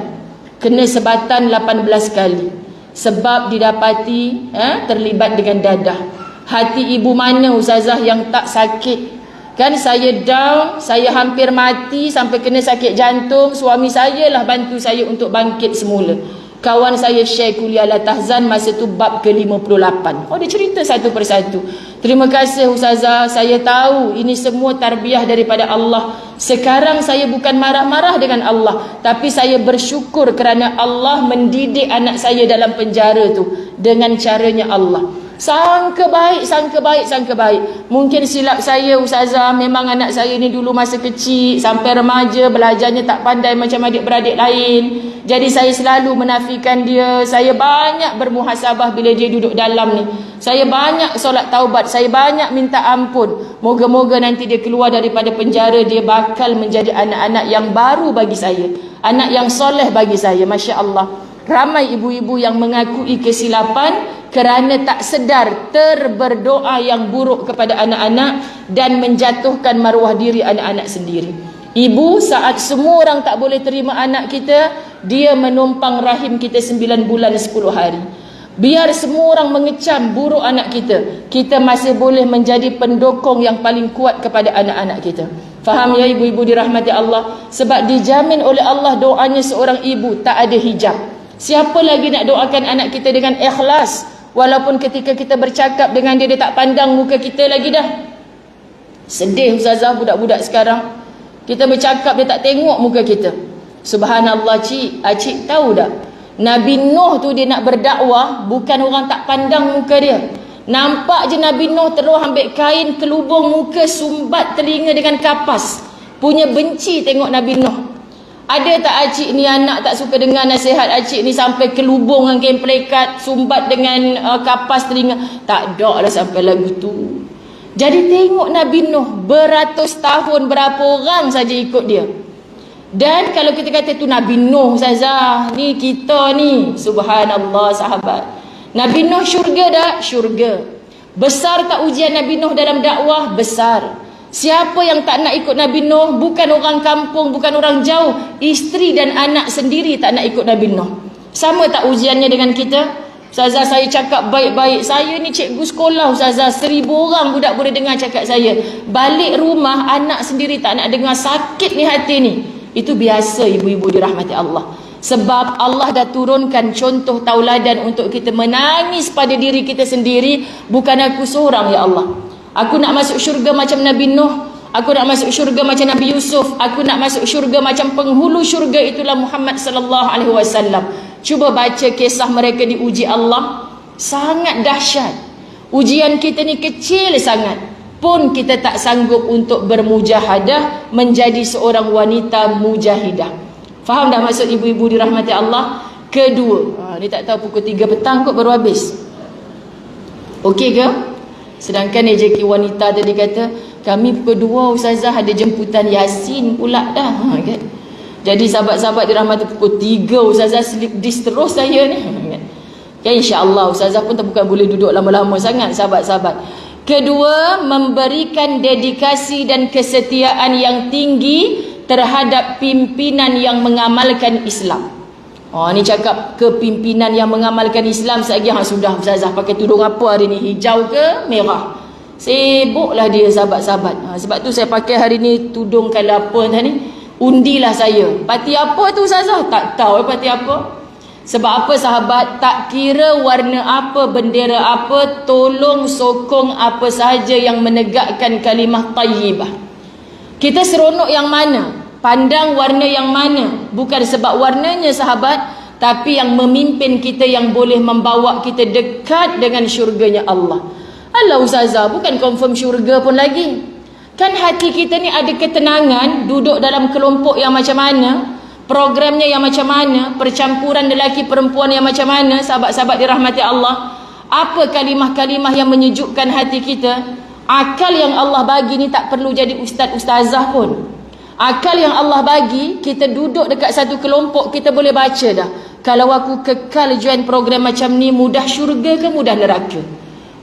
Kena sebatan 18 kali. Sebab didapati terlibat dengan dadah. Hati ibu mana ustazah yang tak sakit? Kan saya down, saya hampir mati sampai kena sakit jantung. Suami saya lah bantu saya untuk bangkit semula. Kawan saya share kuliah La Tahzan masa tu bab ke-58. Oh, dia cerita satu persatu. Terima kasih ustazah, saya tahu ini semua tarbiyah daripada Allah. Sekarang saya bukan marah-marah dengan Allah, tapi saya bersyukur kerana Allah mendidik anak saya dalam penjara tu dengan caranya Allah. Sangka baik, sangka baik, sangka baik. Mungkin silap saya ustazah, memang anak saya ni dulu masa kecil sampai remaja belajarnya tak pandai macam adik-beradik lain. Jadi saya selalu menafikan dia. Saya banyak bermuhasabah bila dia duduk dalam ni. Saya banyak solat taubat, saya banyak minta ampun. Moga-moga nanti dia keluar daripada penjara, dia bakal menjadi anak-anak yang baru bagi saya, anak yang soleh bagi saya. Masya Allah. Ramai ibu-ibu yang mengakui kesilapan kerana tak sedar terberdoa yang buruk kepada anak-anak dan menjatuhkan maruah diri anak-anak sendiri. Ibu saat semua orang tak boleh terima anak kita, dia menumpang rahim kita 9 bulan 10 hari. Biar semua orang mengecam buruk anak kita, kita masih boleh menjadi pendokong yang paling kuat kepada anak-anak kita. Faham ya ibu-ibu dirahmati Allah? Sebab dijamin oleh Allah doanya seorang ibu tak ada hijab. Siapa lagi nak doakan anak kita dengan ikhlas? Walaupun ketika kita bercakap dengan dia, dia tak pandang muka kita lagi dah. Sedih ustazah budak-budak sekarang. Kita bercakap, dia tak tengok muka kita. Subhanallah cik, acik tahu tak? Nabi Nuh tu dia nak berdakwah, bukan orang tak pandang muka dia. Nampak je Nabi Nuh terus ambil kain kelubung muka, sumbat telinga dengan kapas. Punya benci tengok Nabi Nuh. Ada tak acik ni anak tak suka dengar nasihat acik ni sampai kelubung dengan kain pelekat, sumbat dengan kapas telinga? Tak ada lah sampai lagu tu. Jadi tengok Nabi Nuh, beratus tahun berapa orang saja ikut dia. Dan kalau kita kata tu Nabi Nuh saja, ni kita ni, subhanallah sahabat. Nabi Nuh syurga tak? Syurga. Besar tak ujian Nabi Nuh dalam dakwah? Besar. Siapa yang tak nak ikut Nabi Nuh? Bukan orang kampung, bukan orang jauh. Isteri dan anak sendiri tak nak ikut Nabi Nuh. Sama tak ujiannya dengan kita? Ustazah, saya cakap baik-baik. Saya ni cikgu sekolah ustazah. 1000 orang budak boleh dengar cakap saya. Balik rumah, anak sendiri tak nak dengar. Sakit ni hati ni. Itu biasa ibu-ibu dirahmati Allah. Sebab Allah dah turunkan contoh tauladan untuk kita menangis pada diri kita sendiri. Bukan aku seorang ya Allah. Aku nak masuk syurga macam Nabi Nuh. Aku nak masuk syurga macam Nabi Yusuf. Aku nak masuk syurga macam penghulu syurga itulah Muhammad sallallahu alaihi wasallam. Cuba baca kisah mereka diuji Allah. Sangat dahsyat. Ujian kita ni kecil sangat. Pun kita tak sanggup untuk bermujahadah menjadi seorang wanita mujahidah. Faham dah maksud ibu-ibu dirahmati Allah? Kedua, ni tak tahu pukul 3 petang kot baru habis. Okey ke? Sedangkan AJK wanita tadi kata, kami pukul 2 ustazah ada jemputan Yasin pula dah. Kan? Jadi sahabat-sahabat dirahmati pukul 3 ustazah slip disk terus saya ni. Ya insya-Allah ustazah pun bukan boleh duduk lama-lama sangat sahabat-sahabat. Kedua, memberikan dedikasi dan kesetiaan yang tinggi terhadap pimpinan yang mengamalkan Islam. Oh, ni cakap kepimpinan yang mengamalkan Islam. Saya sudah ustazah pakai tudung apa hari ni, hijau ke merah? Sibuklah dia sahabat-sahabat. Sebab tu saya pakai hari ni tudung kala apa tadi. Undilah saya. Parti apa tu ustazah? Tak tahu parti apa. Sebab apa sahabat? Tak kira warna apa, bendera apa, tolong sokong apa sahaja yang menegakkan kalimah tayyibah. Kita seronok yang mana? Pandang warna yang mana? Bukan sebab warnanya sahabat, tapi yang memimpin kita, yang boleh membawa kita dekat dengan syurganya Allah. Allah ustazah, bukan confirm syurga pun lagi. Kan hati kita ni ada ketenangan, duduk dalam kelompok yang macam mana, programnya yang macam mana, percampuran lelaki perempuan yang macam mana, sahabat-sahabat dirahmati Allah. Apa kalimah-kalimah yang menyejukkan hati kita? Akal yang Allah bagi ni tak perlu jadi ustaz-ustazah pun. Akal yang Allah bagi, kita duduk dekat satu kelompok, kita boleh baca dah. Kalau aku kekal join program macam ni, mudah syurga ke mudah neraka?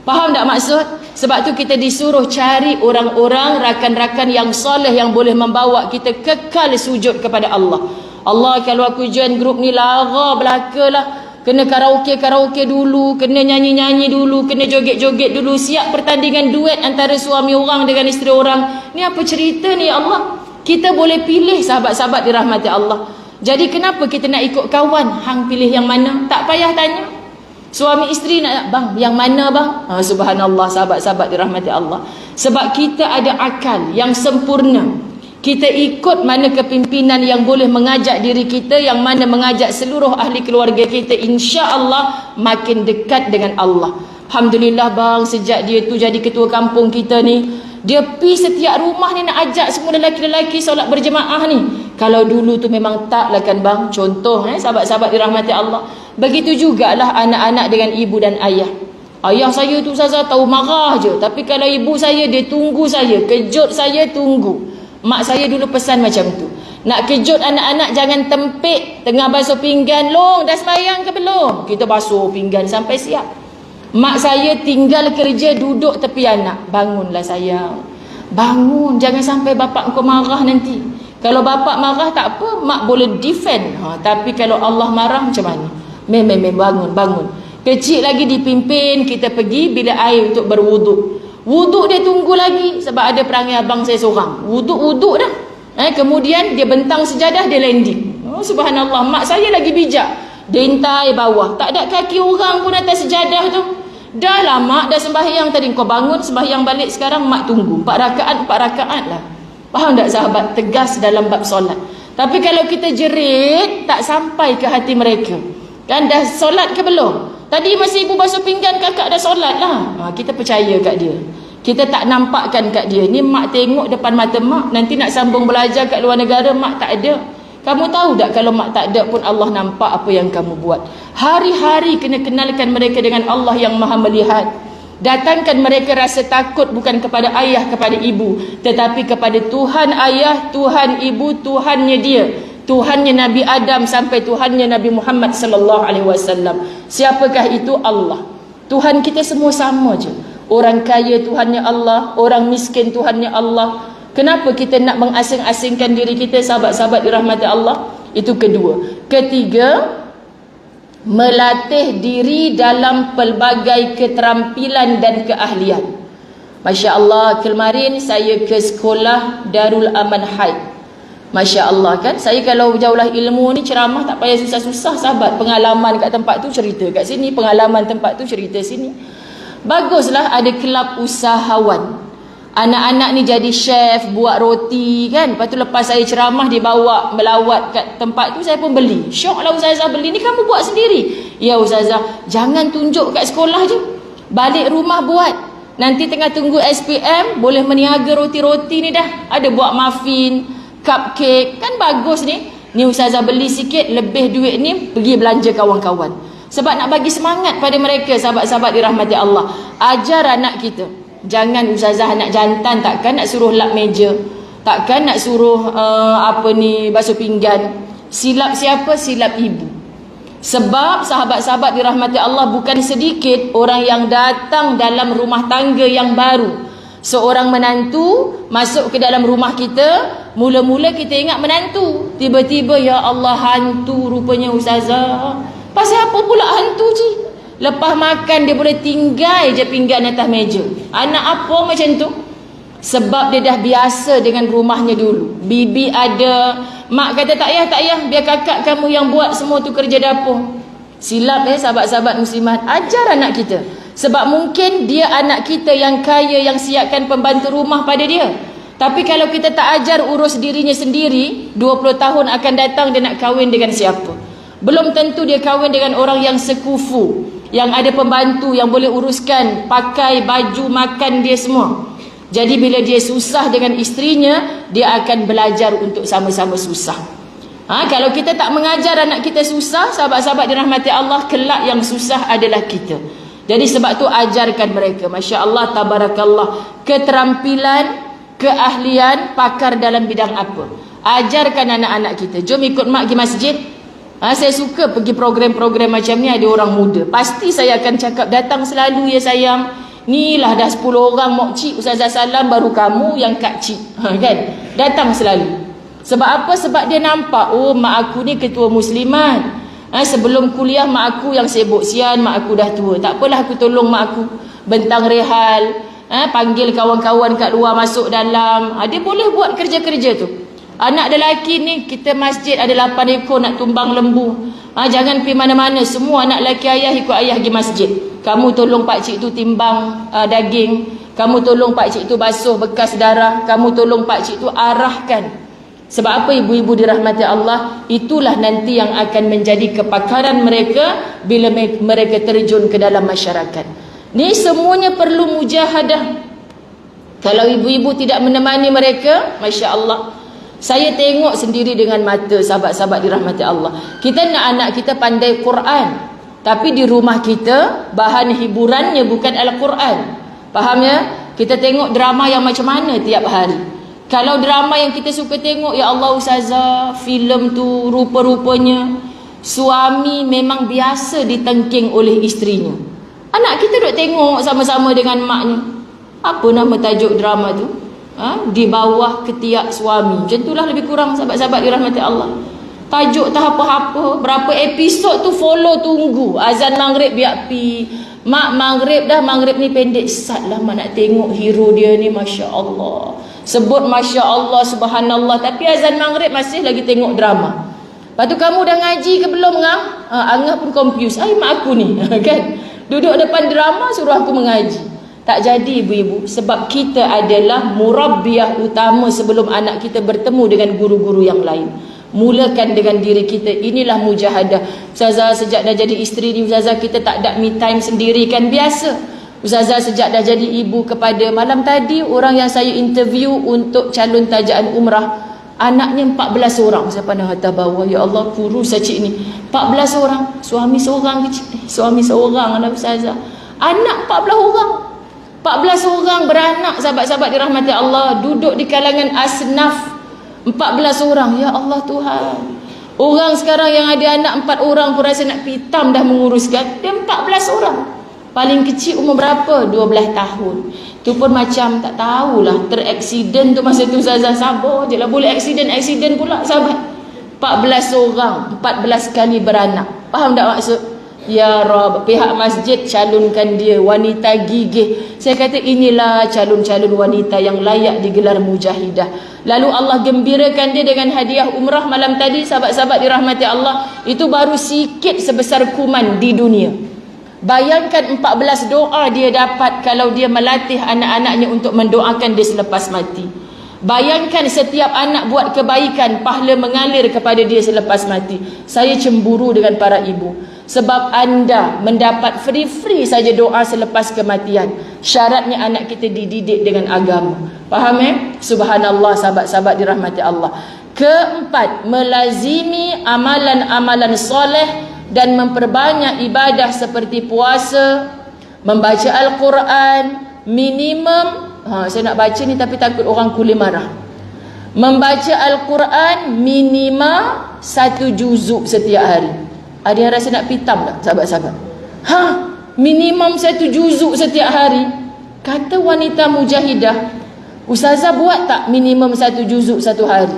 Faham tak maksud? Sebab tu kita disuruh cari orang-orang, rakan-rakan yang soleh yang boleh membawa kita kekal sujud kepada Allah. Allah, kalau aku join grup ni lara belaka lah. kena karaoke dulu, kena nyanyi-nyanyi dulu, kena joget-joget dulu, siap pertandingan duet antara suami orang dengan isteri orang. Ni apa cerita ni ya Allah? Kita boleh pilih sahabat-sahabat dirahmati Allah. Jadi kenapa kita nak ikut kawan? Hang pilih yang mana? Tak payah tanya. Suami isteri nak, bang, yang mana bang? Subhanallah, sahabat-sahabat dirahmati Allah. Sebab kita ada akal yang sempurna. Kita ikut mana kepimpinan yang boleh mengajak diri kita, yang mana mengajak seluruh ahli keluarga kita, insya-Allah makin dekat dengan Allah. Alhamdulillah bang, sejak dia tu jadi ketua kampung kita ni, dia pi setiap rumah ni nak ajak semua lelaki-lelaki solat berjemaah ni. Kalau dulu tu memang tak lah kan bang. Contoh sahabat-sahabat dirahmati Allah. Begitu jugalah anak-anak dengan ibu dan ayah. Ayah saya tu Ustazah tahu marah je, tapi kalau ibu saya dia tunggu saya, kejut saya tunggu. Mak saya dulu pesan macam tu. Nak kejut anak-anak jangan tempik tengah basuh pinggan. Long, dah sembahyang ke belum? Kita basuh pinggan sampai siap. Mak saya tinggal kerja duduk tepi anak. Bangunlah sayang. Bangun, jangan sampai bapak kau marah nanti. Kalau bapak marah tak apa, mak boleh defend. Tapi kalau Allah marah macam mana? Bangun. Kecil lagi dipimpin kita pergi bila air untuk berwuduk. Wuduk dia tunggu lagi sebab ada perangai abang saya seorang. Wuduk dah. Kemudian dia bentang sejadah, dia landing. Subhanallah, mak saya lagi bijak. Dia intai bawah. Tak ada kaki orang pun atas sejadah tu. Dah lah mak, dah sembahyang tadi. Kau bangun sembahyang balik sekarang, mak tunggu. 4 rakaat lah. Faham tak sahabat? Tegas dalam bab solat. Tapi kalau kita jerit, tak sampai ke hati mereka. Kan dah solat ke belum? Tadi masih ibu basuh pinggan, kakak dah solat lah. Kita percaya kat dia. Kita tak nampakkan kat dia. Ni mak tengok depan mata mak. Nanti nak sambung belajar kat luar negara, mak tak ada. Kamu tahu tak kalau mak tak ada pun Allah nampak apa yang kamu buat. Hari-hari kena kenalkan mereka dengan Allah yang maha melihat. Datangkan mereka rasa takut bukan kepada ayah, kepada ibu, tetapi kepada Tuhan ayah, Tuhan ibu, Tuhannya dia. Tuhannya Nabi Adam sampai Tuhannya Nabi Muhammad sallallahu alaihi wasallam. Siapakah itu? Allah. Tuhan kita semua sama je. Orang kaya Tuhannya Allah, orang miskin Tuhannya Allah. Kenapa kita nak mengasing-asingkan diri kita, sahabat-sahabat dirahmati Allah? Itu kedua. Ketiga, melatih diri dalam pelbagai keterampilan dan keahlian. Masya Allah, kemarin saya ke sekolah Darul Aman Haid. Masya Allah kan, saya kalau jauhlah ilmu ni ceramah tak payah susah-susah sahabat. Pengalaman kat tempat tu cerita kat sini, pengalaman tempat tu cerita sini. Baguslah ada kelab usahawan. Anak-anak ni jadi chef, buat roti kan. Lepas tu lepas saya ceramah dia bawa melawat kat tempat tu, saya pun beli. Syok lah Ustazah beli ni, kamu buat sendiri? Ya Ustazah, jangan tunjuk kat sekolah je, balik rumah buat. Nanti tengah tunggu SPM boleh meniaga roti-roti ni dah. Ada buat muffin, cupcake, kan bagus ni. Ni Ustazah beli sikit, lebih duit ni pergi belanja kawan-kawan. Sebab nak bagi semangat pada mereka, sahabat-sahabat dirahmati Allah. Ajar anak kita. Jangan Ustazah anak jantan takkan nak suruh lap meja, takkan nak suruh basuh pinggan. Silap siapa? Silap ibu. Sebab sahabat-sahabat dirahmati Allah, bukan sedikit orang yang datang dalam rumah tangga yang baru. Seorang menantu masuk ke dalam rumah kita, mula-mula kita ingat menantu, tiba-tiba ya Allah hantu rupanya Ustazah. Pasal apa pula hantu je? Lepas makan dia boleh tinggal je pinggan atas meja. Anak apa macam tu? Sebab dia dah biasa dengan rumahnya dulu. Bibi ada, mak kata tak payah, biar kakak kamu yang buat semua tu kerja dapur. Silap sahabat-sahabat muslimat. Ajar anak kita. Sebab mungkin dia anak kita yang kaya, yang siapkan pembantu rumah pada dia. Tapi kalau kita tak ajar urus dirinya sendiri, 20 tahun akan datang dia nak kahwin dengan siapa? Belum tentu dia kahwin dengan orang yang sekufu, yang ada pembantu yang boleh uruskan pakai, baju, makan dia semua. Jadi bila dia susah dengan isterinya, dia akan belajar untuk sama-sama susah. Kalau kita tak mengajar anak kita susah, sahabat-sahabat dirahmati Allah, kelak yang susah adalah kita. Jadi sebab tu ajarkan mereka, Masya Allah, tabarakallah, keterampilan, keahlian, pakar dalam bidang apa. Ajarkan anak-anak kita. Jom ikut mak pergi masjid. Saya suka pergi program-program macam ni, ada orang muda. Pasti saya akan cakap, datang selalu ya sayang. Ni lah dah 10 orang mok cik Ustazah salam, baru kamu yang kak cik. Kan? Datang selalu. Sebab apa? Sebab dia nampak, oh mak aku ni ketua muslimat. Sebelum kuliah mak aku yang sibuk, sian mak aku dah tua. Tak apalah aku tolong mak aku bentang rehal, panggil kawan-kawan kat luar masuk dalam. Dia boleh buat kerja-kerja tu. Anak lelaki ni, kita masjid ada 8 ekor nak tumbang lembu. Jangan pergi mana-mana. Semua anak lelaki ayah ikut ayah pergi masjid. Kamu tolong pakcik tu timbang daging. Kamu tolong pakcik tu basuh bekas darah. Kamu tolong pakcik tu arahkan. Sebab apa ibu-ibu dirahmati Allah? Itulah nanti yang akan menjadi kepakaran mereka bila mereka terjun ke dalam masyarakat. Ni semuanya perlu mujahadah. Kalau ibu-ibu tidak menemani mereka, Masya Allah, saya tengok sendiri dengan mata sahabat-sahabat dirahmati Allah. Kita nak anak kita pandai Quran, tapi di rumah kita bahan hiburannya bukan Al-Quran. Faham ya? Kita tengok drama yang macam mana tiap hari. Kalau drama yang kita suka tengok, ya Allah Ustazah, filem tu rupa-rupanya suami memang biasa ditengking oleh isterinya. Anak kita duk tengok sama-sama dengan maknya. Apa nama tajuk drama tu? Di bawah ketiak suami. Macam itulah lebih kurang sahabat-sahabat dirahmati Allah. Tajuk tak apa-apa. Berapa episod tu follow tunggu. Azan maghrib biar pi. Mak maghrib dah, maghrib ni pendek. Sat lah mak nak tengok hero dia ni, Masya Allah. Sebut Masya Allah, Subhanallah. Tapi azan maghrib masih lagi tengok drama. Lepas tu kamu dah ngaji ke belum ngah? Angah pun confused. Mak aku ni kan duduk depan drama suruh aku mengaji. Tak jadi ibu-ibu. Sebab kita adalah murabbiyah utama sebelum anak kita bertemu dengan guru-guru yang lain. Mulakan dengan diri kita. Inilah mujahadah. Ustazah, sejak dah jadi isteri ni, Ustazah, kita tak ada me time sendiri kan? Biasa. Ustazah, sejak dah jadi ibu kepada, malam tadi orang yang saya interview untuk calon tajaan umrah, anaknya 14 orang. Saya pandang harta bawah, ya Allah, kurus cik ni. 14 orang. Suami seorang kecil. Suami seorang anak Ustazah. Anak 14 orang. 14 orang beranak, sahabat-sahabat dirahmati Allah. Duduk di kalangan asnaf 14 orang. Ya Allah Tuhan. Orang sekarang yang ada anak 4 orang pun rasa nak pitam dah menguruskan. Dia 14 orang. Paling kecil umur berapa? 12 tahun. Tu pun macam tak tahulah. Tereksiden tu masa tu Ustazah, sabar je lah. Boleh aksiden pula sahabat. 14 orang, 14 kali beranak. Faham tak maksud? Ya Rab, pihak masjid calonkan dia wanita gigih. Saya kata inilah calon-calon wanita yang layak digelar mujahidah. Lalu Allah gembirakan dia dengan hadiah umrah malam tadi. Sahabat-sahabat dirahmati Allah, itu baru sikit sebesar kuman di dunia. Bayangkan 14 doa dia dapat kalau dia melatih anak-anaknya untuk mendoakan dia selepas mati. Bayangkan setiap anak buat kebaikan, pahala mengalir kepada dia selepas mati. Saya cemburu dengan para ibu. Sebab anda mendapat free-free saja doa selepas kematian. Syaratnya anak kita dididik dengan agama. Faham Subhanallah sahabat-sahabat dirahmati Allah. Keempat, melazimi amalan-amalan soleh dan memperbanyak ibadah seperti puasa, membaca Al-Quran, minimum, saya nak baca ni tapi takut orang kulit marah. Membaca Al-Quran minima 1 juzuk setiap hari. Ada yang rasa nak pitam tak sahabat-sahabat? Minimum 1 juzuk setiap hari. Kata wanita mujahidah, Ustazah buat tak minimum 1 juzuk satu hari?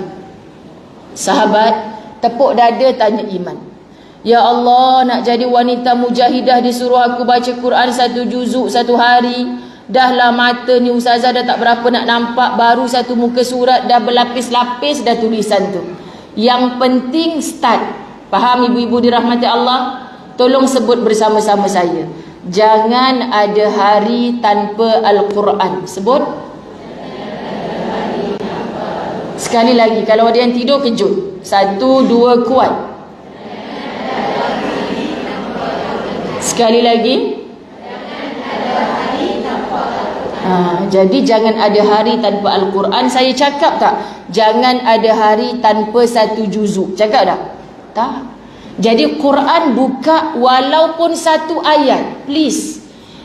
Sahabat, tepuk dada tanya iman. Ya Allah, nak jadi wanita mujahidah disuruh aku baca Quran 1 juzuk satu hari. Dahlah mata ni Ustazah dah tak berapa nak nampak. Baru satu muka surat dah berlapis-lapis dah tulisan tu. Yang penting start. Faham ibu-ibu dirahmati Allah? Tolong sebut bersama-sama saya. Jangan ada hari tanpa Al-Quran. Sebut. Sekali lagi, kalau ada yang tidur kejut. 1, 2, kuat. Sekali lagi. Jadi jangan ada hari tanpa Al-Quran. Saya cakap tak? Jangan ada hari tanpa 1 juzuk. Cakap tak? Tak. Jadi Quran buka walaupun 1 ayat. Please.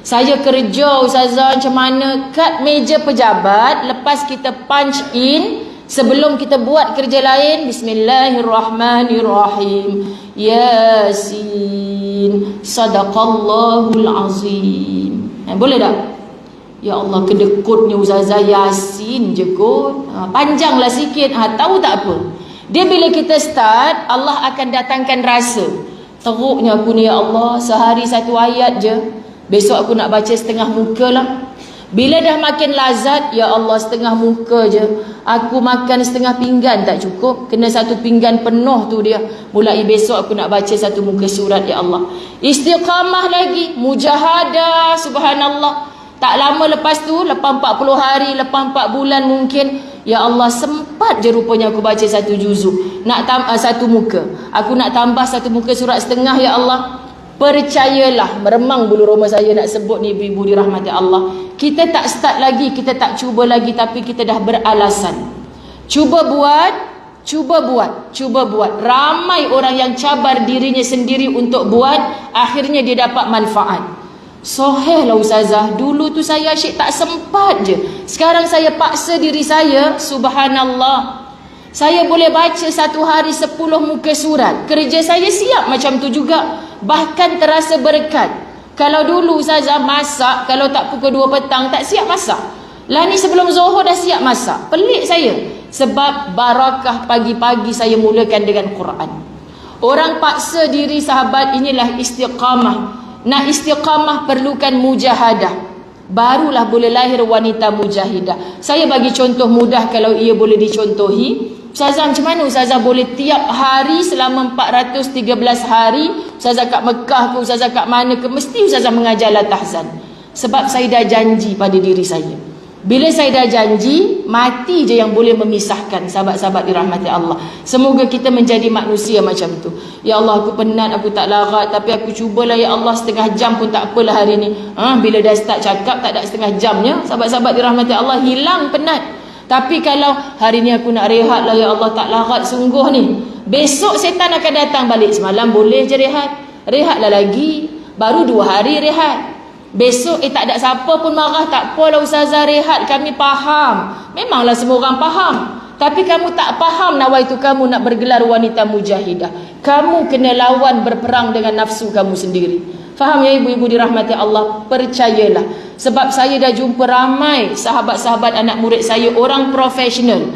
Saya kerja Ustazah macam mana? Kat meja pejabat. Lepas kita punch in, sebelum kita buat kerja lain, Bismillahirrahmanirrahim. Yasin. Sadaqallahul azim. Boleh tak? Ya Allah, kedekutnya Ustazah, Yasin je kot. Panjanglah sikit. Tahu tak apa? Dia bila kita start, Allah akan datangkan rasa. Teruknya aku ni ya Allah, sehari satu ayat je, besok aku nak baca setengah muka lah. Bila dah makin lazat, ya Allah setengah muka je, aku makan setengah pinggan tak cukup, kena satu pinggan penuh tu dia. Mulai besok aku nak baca satu muka surat ya Allah. Istiqamah lagi, mujahadah, subhanallah. Tak lama lepas tu, lepas 40 hari, lepas 4 bulan mungkin, ya Allah sempat je rupanya aku baca satu juzuk, nak satu muka. Aku nak tambah satu muka surat setengah ya Allah. Percayalah, meremang bulu roma saya nak sebut ni ibu-ibu dirahmati Allah. Kita tak start lagi, kita tak cuba lagi, tapi kita dah beralasan. Cuba buat, cuba buat, cuba buat. Ramai orang yang cabar dirinya sendiri untuk buat, akhirnya dia dapat manfaat. Soheh lah ustazah, dulu tu saya asyik tak sempat je. Sekarang saya paksa diri saya, subhanallah. Saya boleh baca satu hari 10 muka surat. Kerja saya siap macam tu juga. Bahkan terasa berkat. Kalau dulu ustazah masak, kalau tak pukul 2 petang tak siap masak. Lah ni sebelum Zuhur dah siap masak. Pelik saya. Sebab barakah pagi-pagi saya mulakan dengan Quran. Orang paksa diri sahabat, inilah istiqamah. Nak istiqamah perlukan mujahadah. Barulah boleh lahir wanita mujahidah. Saya bagi contoh mudah kalau ia boleh dicontohi. Ustazah macam mana ustazah boleh tiap hari selama 413 hari, ustazah kat Mekah ke, ustazah kat mana ke, mesti ustazah mengajar la tahzan. Sebab saya dah janji pada diri saya. Bila saya dah janji, mati je yang boleh memisahkan, sahabat-sahabat dirahmati Allah. Semoga kita menjadi manusia macam tu. Ya Allah, aku penat, aku tak larat, tapi aku cubalah ya Allah, setengah jam pun tak apalah hari ni. Bila dah start cakap, tak ada setengah jamnya, sahabat-sahabat dirahmati Allah, hilang penat. Tapi kalau hari ni aku nak rehat lah ya Allah, tak larat sungguh ni, besok setan akan datang balik. Semalam boleh je rehat, rehatlah lagi, baru 2 hari rehat. Besok tak ada siapa pun marah, tak apalah ustazah rehat, kami faham. Memanglah semua orang faham. Tapi kamu tak faham nawaitu kamu nak bergelar wanita mujahidah. Kamu kena lawan, berperang dengan nafsu kamu sendiri. Faham ya ibu-ibu dirahmati Allah? Percayalah. Sebab saya dah jumpa ramai sahabat-sahabat anak murid saya, orang profesional,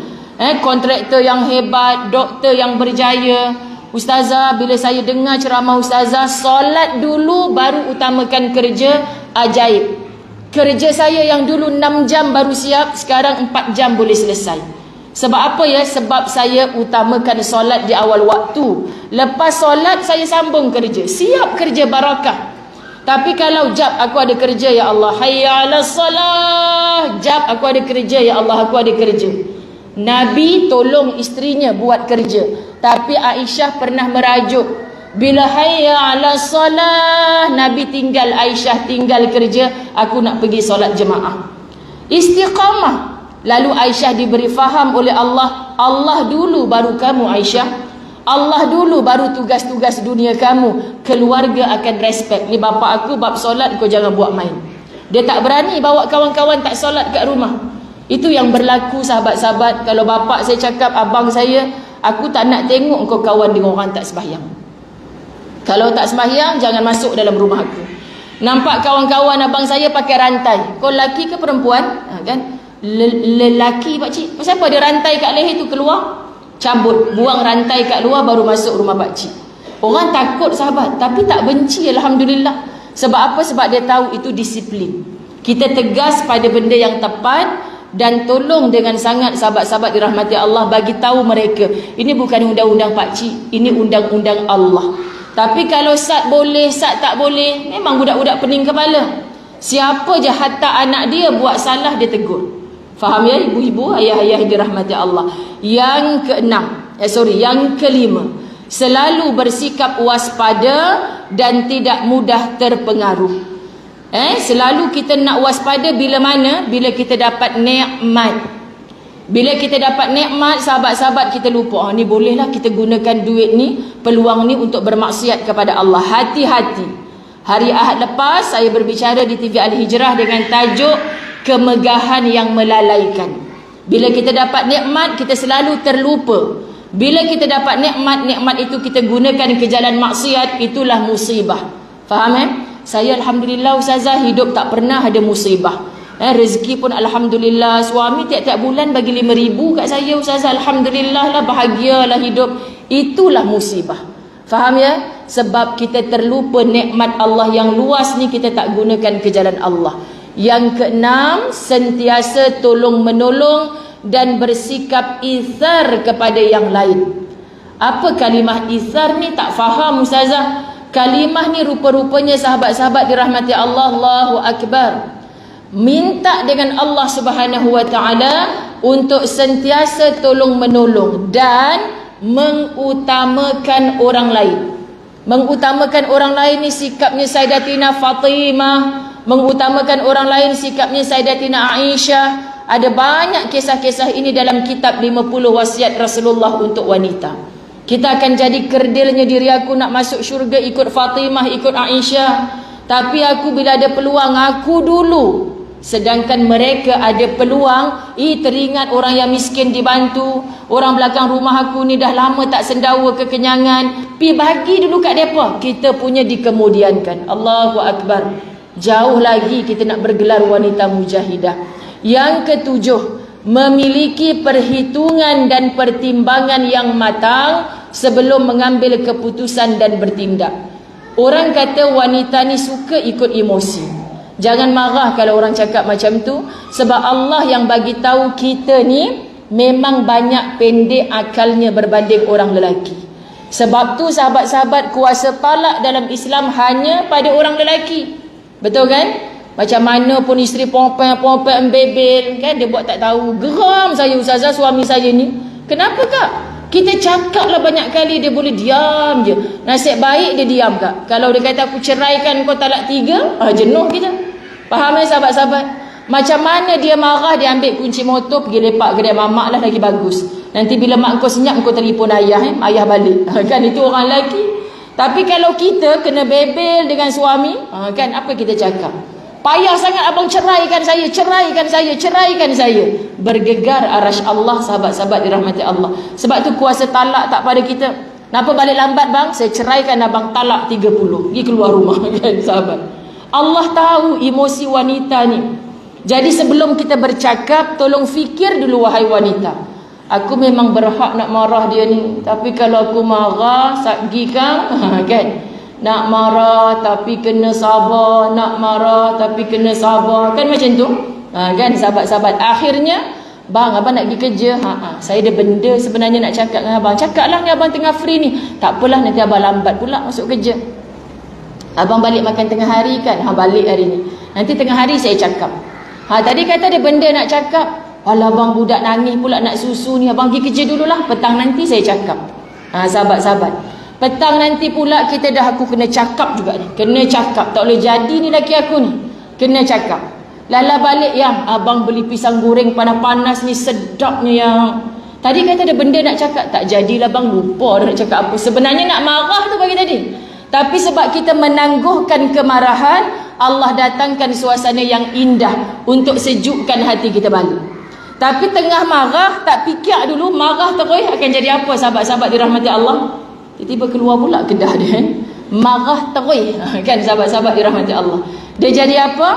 kontraktor yang hebat, doktor yang berjaya. Ustazah, bila saya dengar ceramah ustazah, solat dulu baru utamakan kerja, ajaib. Kerja saya yang dulu 6 jam baru siap, sekarang 4 jam boleh selesai. Sebab apa ya? Sebab saya utamakan solat di awal waktu. Lepas solat saya sambung kerja, siap kerja barakah. Tapi kalau jap aku ada kerja ya Allah, hayya 'alas salah, jap aku ada kerja ya Allah, aku ada kerja. Nabi tolong isterinya buat kerja, tapi Aisyah pernah merajuk, bila hayya 'alas salah, Nabi tinggal, Aisyah tinggal kerja, aku nak pergi solat jemaah. Istiqamah. Lalu Aisyah diberi faham oleh Allah, Allah dulu baru kamu Aisyah, Allah dulu baru tugas-tugas dunia kamu. Keluarga akan respect. Ni bapa aku bab solat, kau jangan buat main. Dia tak berani bawa kawan-kawan tak solat kat rumah. Itu yang berlaku sahabat-sahabat. Kalau bapa saya cakap, abang saya, aku tak nak tengok kau kawan dengan orang tak sembahyang. Kalau tak sembahyang, jangan masuk dalam rumah aku. Nampak kawan-kawan abang saya pakai rantai, kau lelaki ke perempuan? Kan? Lelaki pakcik. Siapa dia rantai kat leher tu, keluar, cabut, buang rantai kat luar, baru masuk rumah pakcik. Orang takut sahabat, tapi tak benci, alhamdulillah. Sebab apa? Sebab dia tahu itu disiplin. Kita tegas pada benda yang tepat. Dan tolong dengan sangat sahabat-sahabat dirahmati Allah, bagi tahu mereka, ini bukan undang-undang pakcik, ini undang-undang Allah. Tapi kalau sat boleh, sat tak boleh, memang budak-budak pening kepala. Siapa je hatta anak dia buat salah, dia tegur. Faham ya ibu-ibu, ayah-ayah dirahmati Allah. Yang yang kelima, selalu bersikap waspada dan tidak mudah terpengaruh. Selalu kita nak waspada bila mana? Bila kita dapat nikmat. Bila kita dapat nikmat, sahabat-sahabat kita lupa, ni bolehlah kita gunakan duit ni, peluang ni untuk bermaksiat kepada Allah. Hati-hati. Hari Ahad lepas saya berbicara di TV Al-Hijrah dengan tajuk kemegahan yang melalaikan. Bila kita dapat nikmat, kita selalu terlupa. Bila kita dapat nikmat, nikmat itu kita gunakan ke jalan maksiat, itulah musibah. Faham Saya alhamdulillah ustazah, hidup tak pernah ada musibah. Rezeki pun alhamdulillah, suami tiap-tiap bulan bagi 5,000 kat saya ustazah, alhamdulillah lah, bahagialah hidup. Itulah musibah. Faham ya? Sebab kita terlupa nikmat Allah yang luas ni, kita tak gunakan ke jalan Allah. Yang keenam, sentiasa tolong menolong dan bersikap ithar kepada yang lain. Apa kalimah ithar ni? Tak faham Ustazah. Kalimah ni rupa-rupanya sahabat-sahabat dirahmati Allah, Allahu Akbar, minta dengan Allah Subhanahu wa taala untuk sentiasa tolong menolong dan mengutamakan orang lain. Mengutamakan orang lain ni sikapnya Sayyidatina Fatimah, mengutamakan orang lain sikapnya Sayyidatina Aisyah. Ada banyak kisah-kisah ini dalam kitab 50 wasiat Rasulullah untuk wanita. Kita akan jadi kerdilnya diri aku nak masuk syurga ikut Fatimah, ikut Aisyah. Tapi aku bila ada peluang, aku dulu. Sedangkan mereka ada peluang, teringat orang yang miskin dibantu, orang belakang rumah aku ni dah lama tak sendawa kekenyangan, pi bagi dulu kat depa. Kita punya dikemudiankan. Allahu Akbar. Jauh lagi kita nak bergelar wanita mujahidah. Yang ketujuh, memiliki perhitungan dan pertimbangan yang matang sebelum mengambil keputusan dan bertindak. Orang kata wanita ni suka ikut emosi. Jangan marah kalau orang cakap macam tu, sebab Allah yang bagi tahu kita ni memang banyak pendek akalnya berbanding orang lelaki. Sebab tu sahabat-sahabat, kuasa talak dalam Islam hanya pada orang lelaki. Betul kan? Macam mana pun isteri pompeng embebel kan, dia buat tak tahu. Geram saya Ustazah, suami saya ni. Kenapa kak? Kita cakap lah banyak kali, dia boleh diam je. Nasib baik dia diam kak. Kalau dia kata aku ceraikan kau talak 3, jenuh kita. Faham ya sahabat-sahabat? Macam mana dia marah, dia ambil kunci motor pergi lepak kedai mamak lah, lagi bagus. Nanti bila mak kau senyap, kau telefon ayah, ayah balik. Kan itu orang lelaki. Tapi kalau kita kena bebel dengan suami, kan apa kita cakap? Payah sangat abang ceraikan saya, ceraikan saya, ceraikan saya. Bergegar arasy Allah sahabat-sahabat dirahmati Allah. Sebab tu kuasa talak tak pada kita. Kenapa balik lambat bang? Saya ceraikan abang, talak 30. Pergi keluar rumah kan sahabat. Allah tahu emosi wanita ni. Jadi sebelum kita bercakap, tolong fikir dulu wahai wanita. Aku memang berhak nak marah dia ni, tapi kalau aku marah satgi kang, kan? Nak marah tapi kena sabar, nak marah tapi kena sabar, kan macam tu? Kan sahabat-sahabat. Akhirnya, bang abang nak pergi kerja. Saya ada benda sebenarnya nak cakap dengan abang. Cakaplah ni abang tengah free ni. Tak apalah, nanti abang lambat pula masuk kerja. Abang balik makan tengah hari kan? Balik hari ni. Nanti tengah hari saya cakap. Tadi kata ada benda nak cakap. Alah abang budak nangis pula nak susu ni. Abang pergi kerja dululah. Petang nanti saya cakap. Sahabat-sahabat. Petang nanti pula kita dah, aku kena cakap juga ni. Kena cakap. Tak boleh jadi ni laki aku ni. Kena cakap. Lala balik yang abang beli pisang goreng panas-panas ni sedapnya yang. Tadi kata ada benda nak cakap. Tak jadilah bang, lupa dah nak cakap apa. Sebenarnya nak marah tu pagi tadi. Tapi sebab kita menangguhkan kemarahan, Allah datangkan suasana yang indah untuk sejukkan hati kita balik. Tapi tengah marah, tak fikir dulu, marah terus akan jadi apa sahabat-sahabat dirahmati Allah? Tiba-tiba keluar pula kedah dia kan? Marah terus kan sahabat-sahabat dirahmati Allah. Dia jadi apa?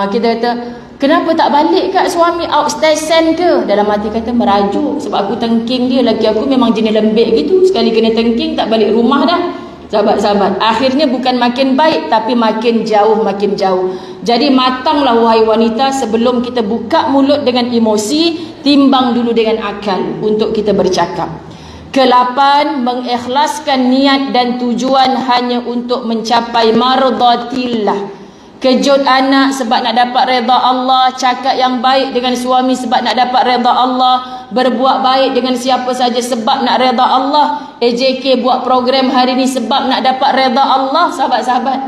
Kita kata, kenapa tak balik kat suami outstation ke? Dalam hati kata merajuk, sebab aku tengking dia, laki aku memang jenis lembik gitu. Sekali kena tengking tak balik rumah dah. Sahabat-sahabat, akhirnya bukan makin baik tapi makin jauh, makin jauh. Jadi matanglah wahai wanita, sebelum kita buka mulut dengan emosi, timbang dulu dengan akal untuk kita bercakap. Ke-8, mengikhlaskan niat dan tujuan hanya untuk mencapai mardatillah. Kejut anak sebab nak dapat redha Allah, cakap yang baik dengan suami sebab nak dapat redha Allah, berbuat baik dengan siapa saja sebab nak redha Allah. AJK buat program hari ni sebab nak dapat redha Allah sahabat-sahabat.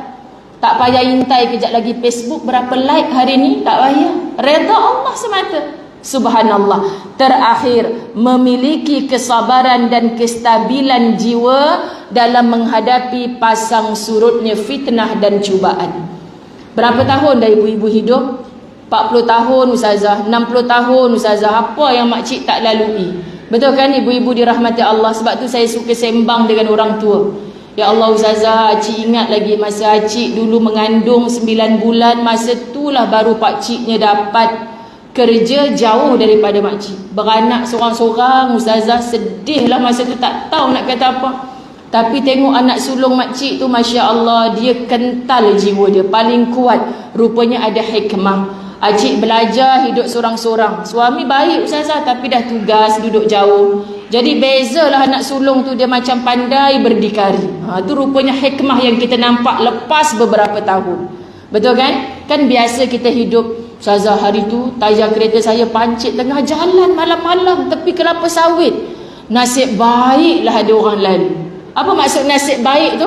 Tak payah intai kejap lagi Facebook berapa like hari ni, tak payah. Redha Allah semata. Subhanallah. Terakhir, memiliki kesabaran dan kestabilan jiwa dalam menghadapi pasang surutnya fitnah dan cubaan. Berapa tahun dah ibu-ibu hidup? 40 tahun Ustazah, 60 tahun Ustazah. Apa yang makcik tak lalui? Betul kan ibu-ibu dirahmati Allah? Sebab tu saya suka sembang dengan orang tua. Ya Allah Ustazah, Cik ingat lagi masa Cik dulu mengandung 9 bulan. Masa itulah baru pakciknya dapat kerja jauh daripada makcik. Beranak seorang-seorang Ustazah, sedihlah masa tu, tak tahu nak kata apa. Tapi tengok anak sulung makcik tu, Masya Allah, dia kental jiwa dia, paling kuat. Rupanya ada hikmah. Acik belajar hidup sorang-sorang. Suami baik Ustazah, tapi dah tugas duduk jauh. Jadi bezalah anak sulung tu, dia macam pandai berdikari. Tu rupanya hikmah yang kita nampak lepas beberapa tahun. Betul kan? Kan biasa kita hidup. Ustazah, hari tu taja kereta saya pancit tengah jalan malam-malam tepi kelapa sawit. Nasib baiklah ada orang lalu. Apa maksud nasib baik tu?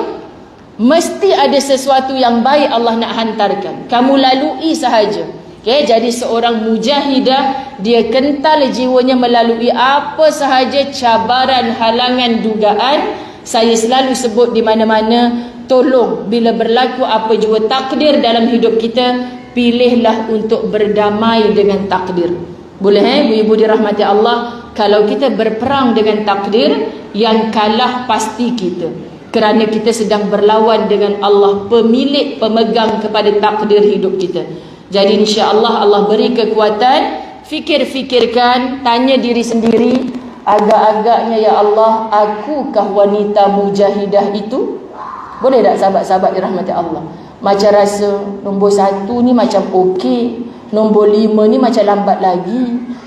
Mesti ada sesuatu yang baik Allah nak hantarkan. Kamu lalui sahaja. Okay, jadi seorang mujahidah, dia kental jiwanya melalui apa sahaja cabaran, halangan, dugaan. Saya selalu sebut di mana-mana, tolong bila berlaku apa jua takdir dalam hidup kita, pilihlah untuk berdamai dengan takdir. Boleh ibu-ibu dirahmati Allah? Kalau kita berperang dengan takdir, yang kalah pasti kita. Kerana kita sedang berlawan dengan Allah, pemilik, pemegang kepada takdir hidup kita. Jadi insya-Allah Allah beri kekuatan, fikir-fikirkan, tanya diri sendiri, agak-agaknya ya Allah, akukah wanita mujahidah itu? Boleh tak sahabat-sahabat dirahmati Allah? Macam rasa nombor 1 ni macam okey, nombor 5 ni macam lambat lagi,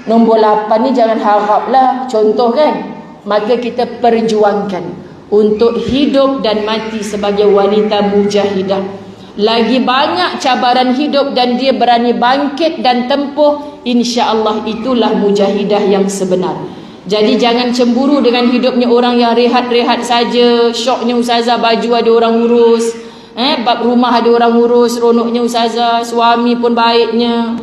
nombor 8 ni jangan haraplah, contoh kan? Maka kita perjuangkan untuk hidup dan mati sebagai wanita mujahidah. Lagi banyak cabaran hidup dan dia berani bangkit dan tempuh, insya-Allah itulah mujahidah yang sebenar. Jadi jangan cemburu dengan hidupnya orang yang rehat-rehat saja. Syoknya Ustazah, baju ada orang urus, bab rumah ada orang urus, ronoknya Ustazah, suami pun baiknya.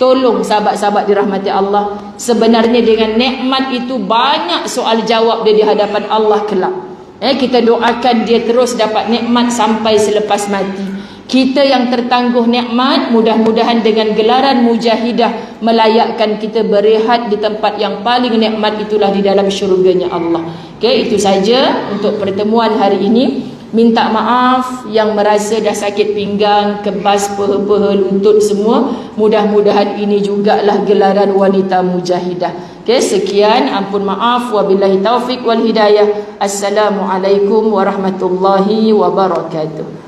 Tolong sahabat-sahabat dirahmati Allah, sebenarnya dengan nikmat itu banyak soal jawab dia di hadapan Allah kelak. Kita doakan dia terus dapat nikmat sampai selepas mati. Kita yang tertangguh nikmat, mudah-mudahan dengan gelaran mujahidah melayakkan kita berehat di tempat yang paling nikmat, itulah di dalam syurganya Allah. Okey, itu saja untuk pertemuan hari ini. Minta maaf yang merasa dah sakit pinggang, kebas, peha-peha, lutut semua. Mudah-mudahan ini jugalah gelaran wanita mujahidah. Okey, sekian, ampun maaf, wabillahi taufik wal hidayah. Assalamualaikum warahmatullahi wabarakatuh.